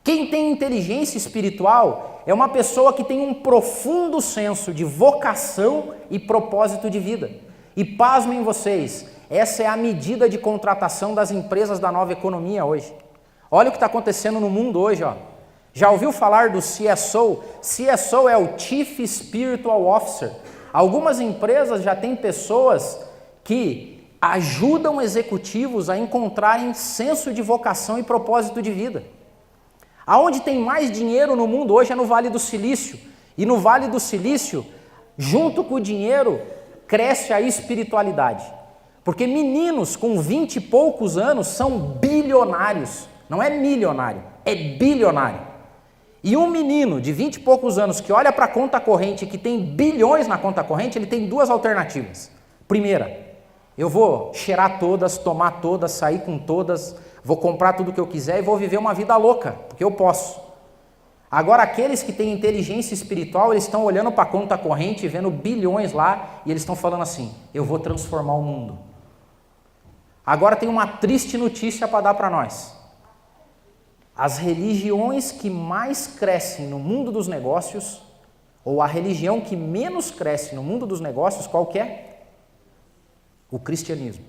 Quem tem inteligência espiritual é uma pessoa que tem um profundo senso de vocação e propósito de vida. E pasmem vocês, essa é a medida de contratação das empresas da nova economia hoje. Olha o que está acontecendo no mundo hoje, ó. Já ouviu falar do CSO? CSO é o Chief Spiritual Officer. Algumas empresas já têm pessoas que ajudam executivos a encontrarem senso de vocação e propósito de vida. Aonde tem mais dinheiro no mundo hoje é no Vale do Silício. E no Vale do Silício, junto com o dinheiro, cresce a espiritualidade. Porque meninos com 20 e poucos anos são bilionários. Não é milionário, é bilionário. E um menino de 20 e poucos anos que olha para a conta corrente, que tem bilhões na conta corrente, ele tem duas alternativas. Primeira, eu vou cheirar todas, tomar todas, sair com todas, vou comprar tudo que eu quiser e vou viver uma vida louca, porque eu posso. Agora, aqueles que têm inteligência espiritual, eles estão olhando para a conta corrente, vendo bilhões lá, e eles estão falando assim, eu vou transformar o mundo. Agora tem uma triste notícia para dar para nós. As religiões que mais crescem no mundo dos negócios, ou a religião que menos cresce no mundo dos negócios, qual que é? O cristianismo.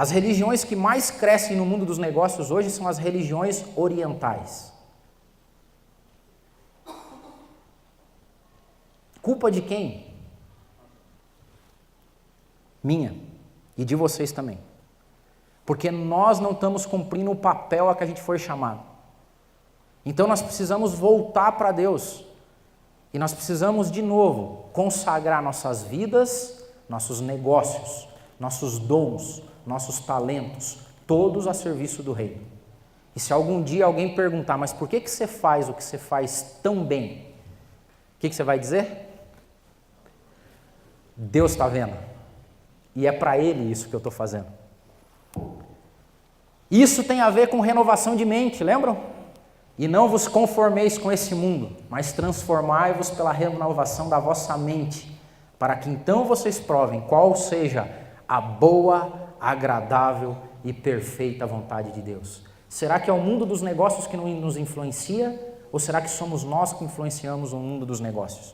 As religiões que mais crescem no mundo dos negócios hoje são as religiões orientais. Culpa de quem? Minha e de vocês também. Porque nós não estamos cumprindo o papel a que a gente foi chamado. Então nós precisamos voltar para Deus. E nós precisamos de novo consagrar nossas vidas, nossos negócios, nossos dons, nossos talentos, todos a serviço do reino. E se algum dia alguém perguntar, mas por que você faz o que você faz tão bem? O que você vai dizer? Deus está vendo. E é para Ele isso que eu estou fazendo. Isso tem a ver com renovação de mente, lembram? E não vos conformeis com esse mundo, mas transformai-vos pela renovação da vossa mente, para que então vocês provem qual seja a boa, agradável e perfeita vontade de Deus. Será que é o mundo dos negócios que nos influencia? Ou será que somos nós que influenciamos o mundo dos negócios?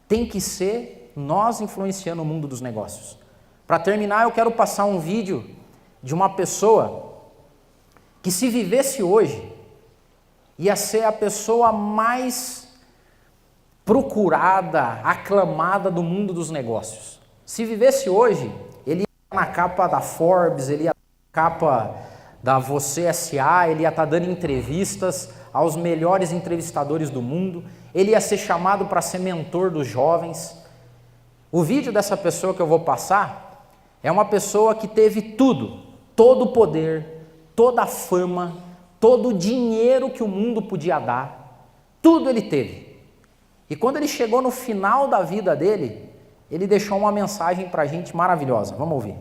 Tem que ser nós influenciando o mundo dos negócios. Para terminar, eu quero passar um vídeo de uma pessoa que, se vivesse hoje, ia ser a pessoa mais procurada, aclamada do mundo dos negócios. Se vivesse hoje, ele ia estar na capa da Forbes, ele ia estar na capa da Você S.A., ele ia estar dando entrevistas aos melhores entrevistadores do mundo, ele ia ser chamado para ser mentor dos jovens. O vídeo dessa pessoa que eu vou passar é uma pessoa que teve tudo, todo o poder, toda a fama, todo o dinheiro que o mundo podia dar, tudo ele teve. E quando ele chegou no final da vida dele, ele deixou uma mensagem para a gente maravilhosa. Vamos ouvir.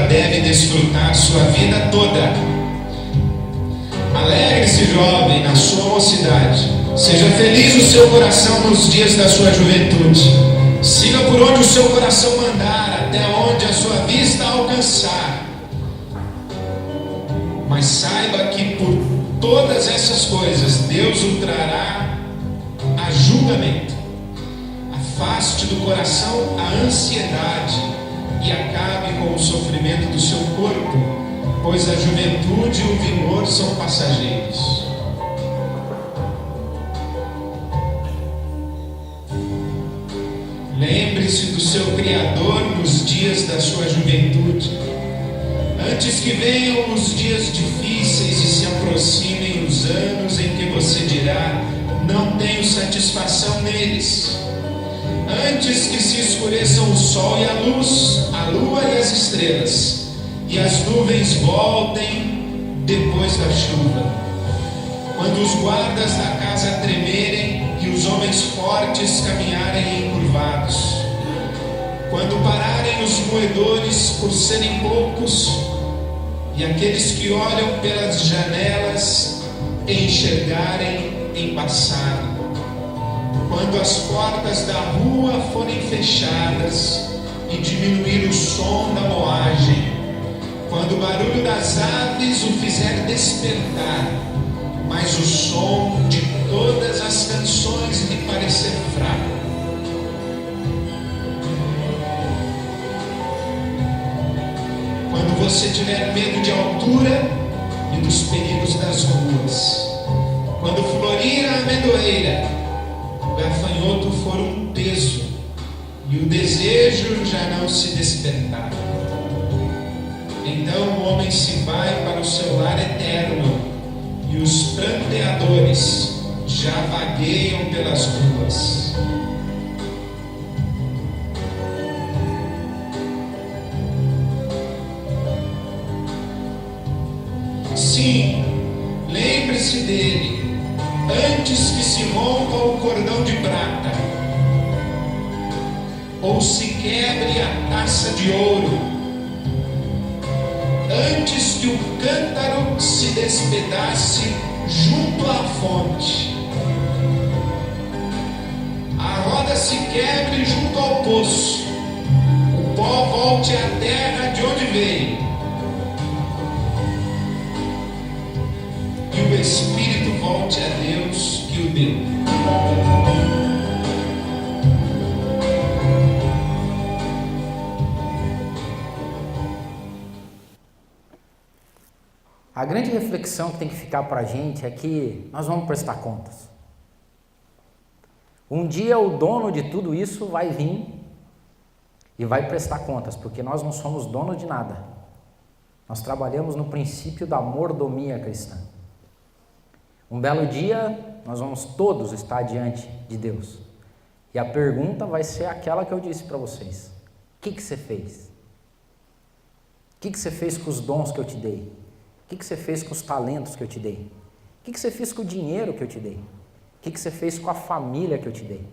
Deve desfrutar sua vida toda. Alegre-se, jovem, na sua mocidade. Seja feliz o seu coração nos dias da sua juventude. Siga por onde o seu coração mandar, até onde a sua vista alcançar. Mas saiba que por todas essas coisas Deus o trará a julgamento. Afaste do coração a ansiedade e acabe com o sofrimento do seu corpo, pois a juventude e o vigor são passageiros. Lembre-se do seu Criador nos dias da sua juventude, antes que venham os dias difíceis e se aproximem os anos em que você dirá: não tenho satisfação neles. Antes que se escureçam o sol e a luz, a lua e as estrelas, e as nuvens voltem depois da chuva. Quando os guardas da casa tremerem e os homens fortes caminharem encurvados. Quando pararem os moedores por serem poucos, e aqueles que olham pelas janelas enxergarem embaçado. Quando as portas da rua forem fechadas e diminuir o som da moagem, quando o barulho das aves o fizer despertar, mas o som de todas as canções lhe parecer fraco. Quando você tiver medo de altura e dos perigos das ruas, quando florir a amendoeira, o gafanhoto for um peso e o desejo já não se despertar. Então o homem se vai para o seu lar eterno e os pranteadores já vagueiam pelas ruas. Sim, lembre-se dele antes que se rompa o cordão de prata, ou se quebre a taça de ouro, antes que o cântaro se despedace junto à fonte, a roda se quebre junto ao poço, o pó volte à terra de onde veio, e o Espírito volte a Deus que o deu. A grande reflexão que tem que ficar para a gente é que nós vamos prestar contas. Um dia o dono de tudo isso vai vir e vai prestar contas, porque nós não somos dono de nada. Nós trabalhamos no princípio da mordomia cristã. Um belo dia nós vamos todos estar diante de Deus. E a pergunta vai ser aquela que eu disse para vocês. O que você fez? O que você fez com os dons que eu te dei? O que você fez com os talentos que eu te dei? O que você fez com o dinheiro que eu te dei? O que você fez com a família que eu te dei?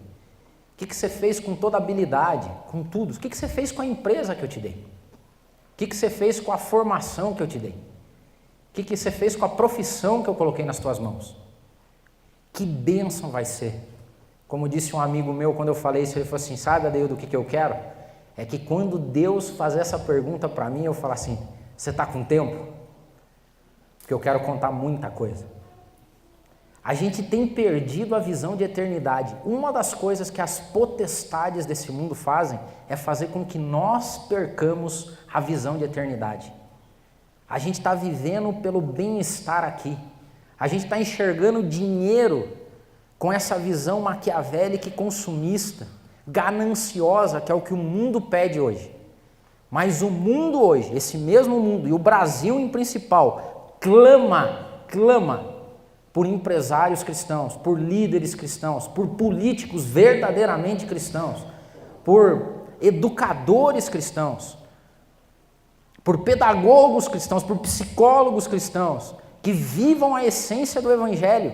O que você fez com toda a habilidade, com tudo? O que você fez com a empresa que eu te dei? O que você fez com a formação que eu te dei? O que você fez com a profissão que eu coloquei nas tuas mãos? Que bênção vai ser. Como disse um amigo meu quando eu falei isso, ele falou assim, sabe, Adeildo, do que eu quero? É que quando Deus fazer essa pergunta para mim, eu falo assim, você está com tempo? Porque eu quero contar muita coisa. A gente tem perdido a visão de eternidade. Uma das coisas que as potestades desse mundo fazem é fazer com que nós percamos a visão de eternidade. A gente está vivendo pelo bem-estar aqui. A gente está enxergando dinheiro com essa visão maquiavélica e consumista, gananciosa, que é o que o mundo pede hoje. Mas o mundo hoje, esse mesmo mundo, e o Brasil em principal, clama por empresários cristãos, por líderes cristãos, por políticos verdadeiramente cristãos, por educadores cristãos, por pedagogos cristãos, por psicólogos cristãos, que vivam a essência do Evangelho.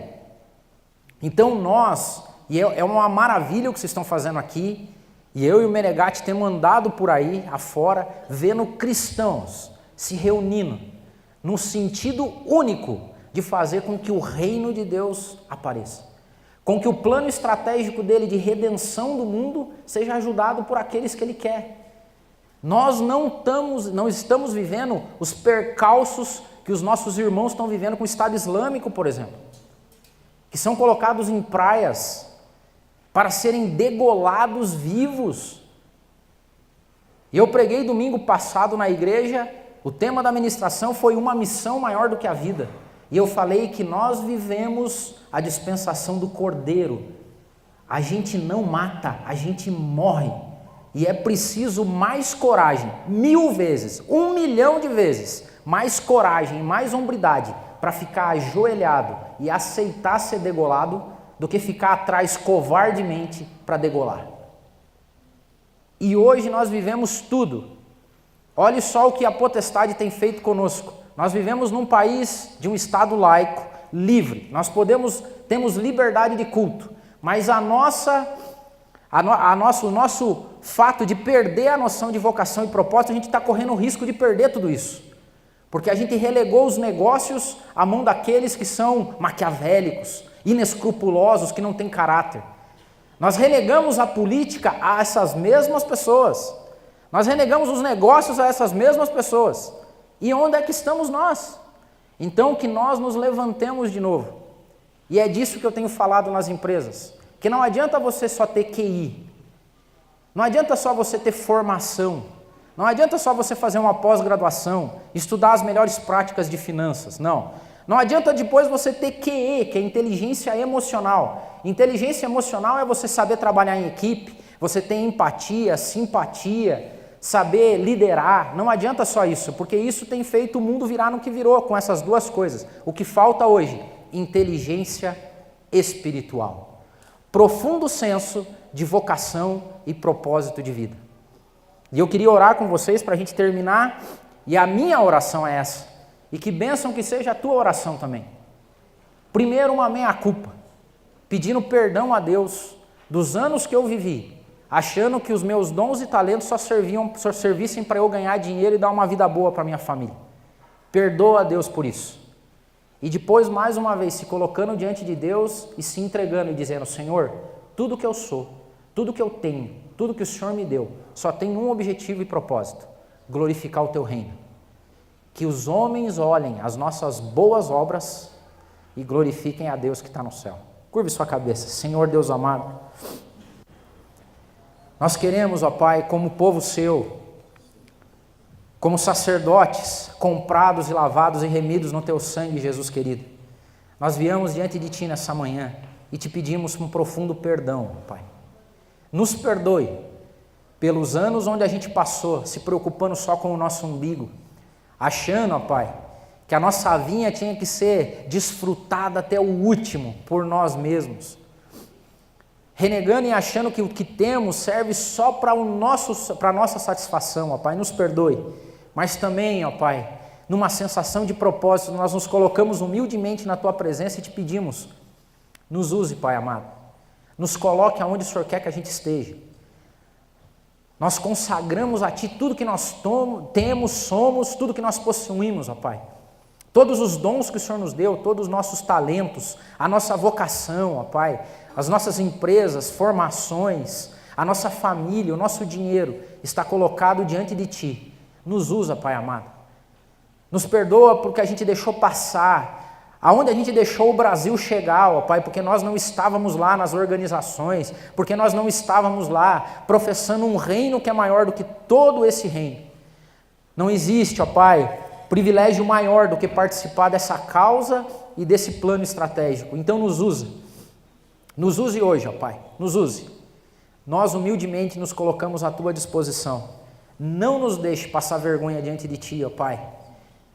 Então nós, e é uma maravilha o que vocês estão fazendo aqui, e eu e o Menegatti temos andado por aí, afora, vendo cristãos se reunindo, num sentido único de fazer com que o reino de Deus apareça, com que o plano estratégico dele de redenção do mundo seja ajudado por aqueles que ele quer. Nós não estamos vivendo os percalços que os nossos irmãos estão vivendo com o Estado Islâmico, por exemplo, que são colocados em praias para serem degolados vivos. E eu preguei domingo passado na igreja, o tema da ministração foi uma missão maior do que a vida. E eu falei que nós vivemos a dispensação do Cordeiro. A gente não mata, a gente morre. E é preciso mais coragem, 1000 vezes, 1 milhão de vezes, mais coragem, mais hombridade para ficar ajoelhado e aceitar ser degolado do que ficar atrás covardemente para degolar. E hoje nós vivemos tudo. Olhe só o que a potestade tem feito conosco. Nós vivemos num país de um Estado laico, livre. Nós temos liberdade de culto, mas o nosso fato de perder a noção de vocação e propósito, a gente está correndo o risco de perder tudo isso. Porque a gente relegou os negócios à mão daqueles que são maquiavélicos, inescrupulosos, que não têm caráter. Nós relegamos a política a essas mesmas pessoas. Nós renegamos os negócios a essas mesmas pessoas. E onde é que estamos nós? Então que nós nos levantemos de novo. E é disso que eu tenho falado nas empresas. Que não adianta você só ter QI. Não adianta só você ter formação. Não adianta só você fazer uma pós-graduação, estudar as melhores práticas de finanças. Não. Não adianta depois você ter QE, que é inteligência emocional. Inteligência emocional é você saber trabalhar em equipe, você ter empatia, simpatia, saber liderar. Não adianta só isso, porque isso tem feito o mundo virar no que virou com essas duas coisas. O que falta hoje? Inteligência espiritual. Profundo senso de vocação e propósito de vida. E eu queria orar com vocês para a gente terminar, e a minha oração é essa. E que bênção que seja a tua oração também. Primeiro, uma meia-culpa, pedindo perdão a Deus dos anos que eu vivi, achando que os meus dons e talentos só servissem para eu ganhar dinheiro e dar uma vida boa para minha família. Perdoa a Deus por isso. E depois, mais uma vez, se colocando diante de Deus e se entregando e dizendo: Senhor, tudo que eu sou, tudo que eu tenho, tudo que o Senhor me deu, só tem um objetivo e propósito: glorificar o teu reino. Que os homens olhem as nossas boas obras e glorifiquem a Deus que está no céu. Curve sua cabeça. Senhor Deus amado, nós queremos, ó Pai, como povo seu, como sacerdotes, comprados e lavados e remidos no teu sangue, Jesus querido, nós viemos diante de Ti nessa manhã e Te pedimos um profundo perdão, ó Pai. Nos perdoe pelos anos onde a gente passou se preocupando só com o nosso umbigo, achando, ó Pai, que a nossa vinha tinha que ser desfrutada até o último por nós mesmos, renegando e achando que o que temos serve só para a nossa satisfação, ó Pai. Nos perdoe, mas também, ó Pai, numa sensação de propósito, nós nos colocamos humildemente na Tua presença e Te pedimos: nos use, Pai amado, nos coloque aonde o Senhor quer que a gente esteja. Nós consagramos a Ti tudo que nós temos, somos, tudo que nós possuímos, ó Pai. Todos os dons que o Senhor nos deu, todos os nossos talentos, a nossa vocação, ó Pai, as nossas empresas, formações, a nossa família, o nosso dinheiro está colocado diante de Ti. Nos usa, Pai amado. Nos perdoa porque a gente deixou passar, aonde a gente deixou o Brasil chegar, ó Pai, porque nós não estávamos lá nas organizações, porque nós não estávamos lá professando um reino que é maior do que todo esse reino. Não existe, ó Pai, privilégio maior do que participar dessa causa e desse plano estratégico. Então nos usa. Nos use hoje, ó Pai, nos use. Nós humildemente nos colocamos à Tua disposição. Não nos deixe passar vergonha diante de Ti, ó Pai,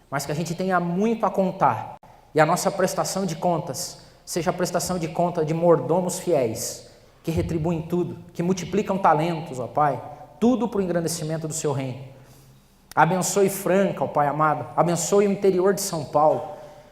mas que a gente tenha muito a contar e a nossa prestação de contas seja a prestação de conta de mordomos fiéis, que retribuem tudo, que multiplicam talentos, ó Pai, tudo para o engrandecimento do Seu reino. Abençoe Franca, ó Pai amado, abençoe o interior de São Paulo,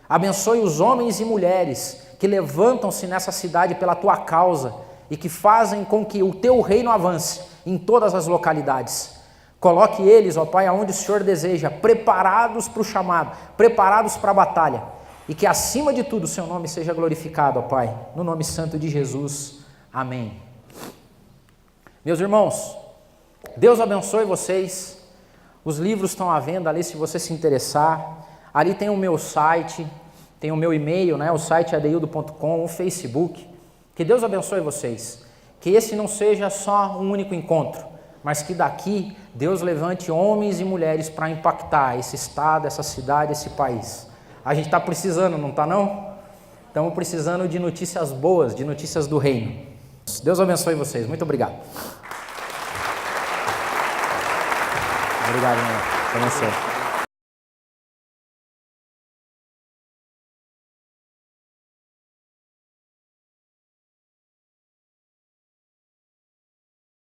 abençoe os homens e mulheres que levantam-se nessa cidade pela Tua causa e que fazem com que o Teu reino avance em todas as localidades. Coloque eles, ó Pai, aonde o Senhor deseja, preparados para o chamado, preparados para a batalha, e que acima de tudo o Seu nome seja glorificado, ó Pai, no nome santo de Jesus. Amém. Meus irmãos, Deus abençoe vocês. Os livros estão à venda ali se você se interessar. Ali tem o meu site, tem o meu e-mail, né? O site é adeildo.com, o Facebook. Que Deus abençoe vocês. Que esse não seja só um único encontro, mas que daqui Deus levante homens e mulheres para impactar esse estado, essa cidade, esse país. A gente está precisando, não está não? Estamos precisando de notícias boas, de notícias do reino. Deus abençoe vocês. Muito obrigado. Obrigado, irmão. Abençoe.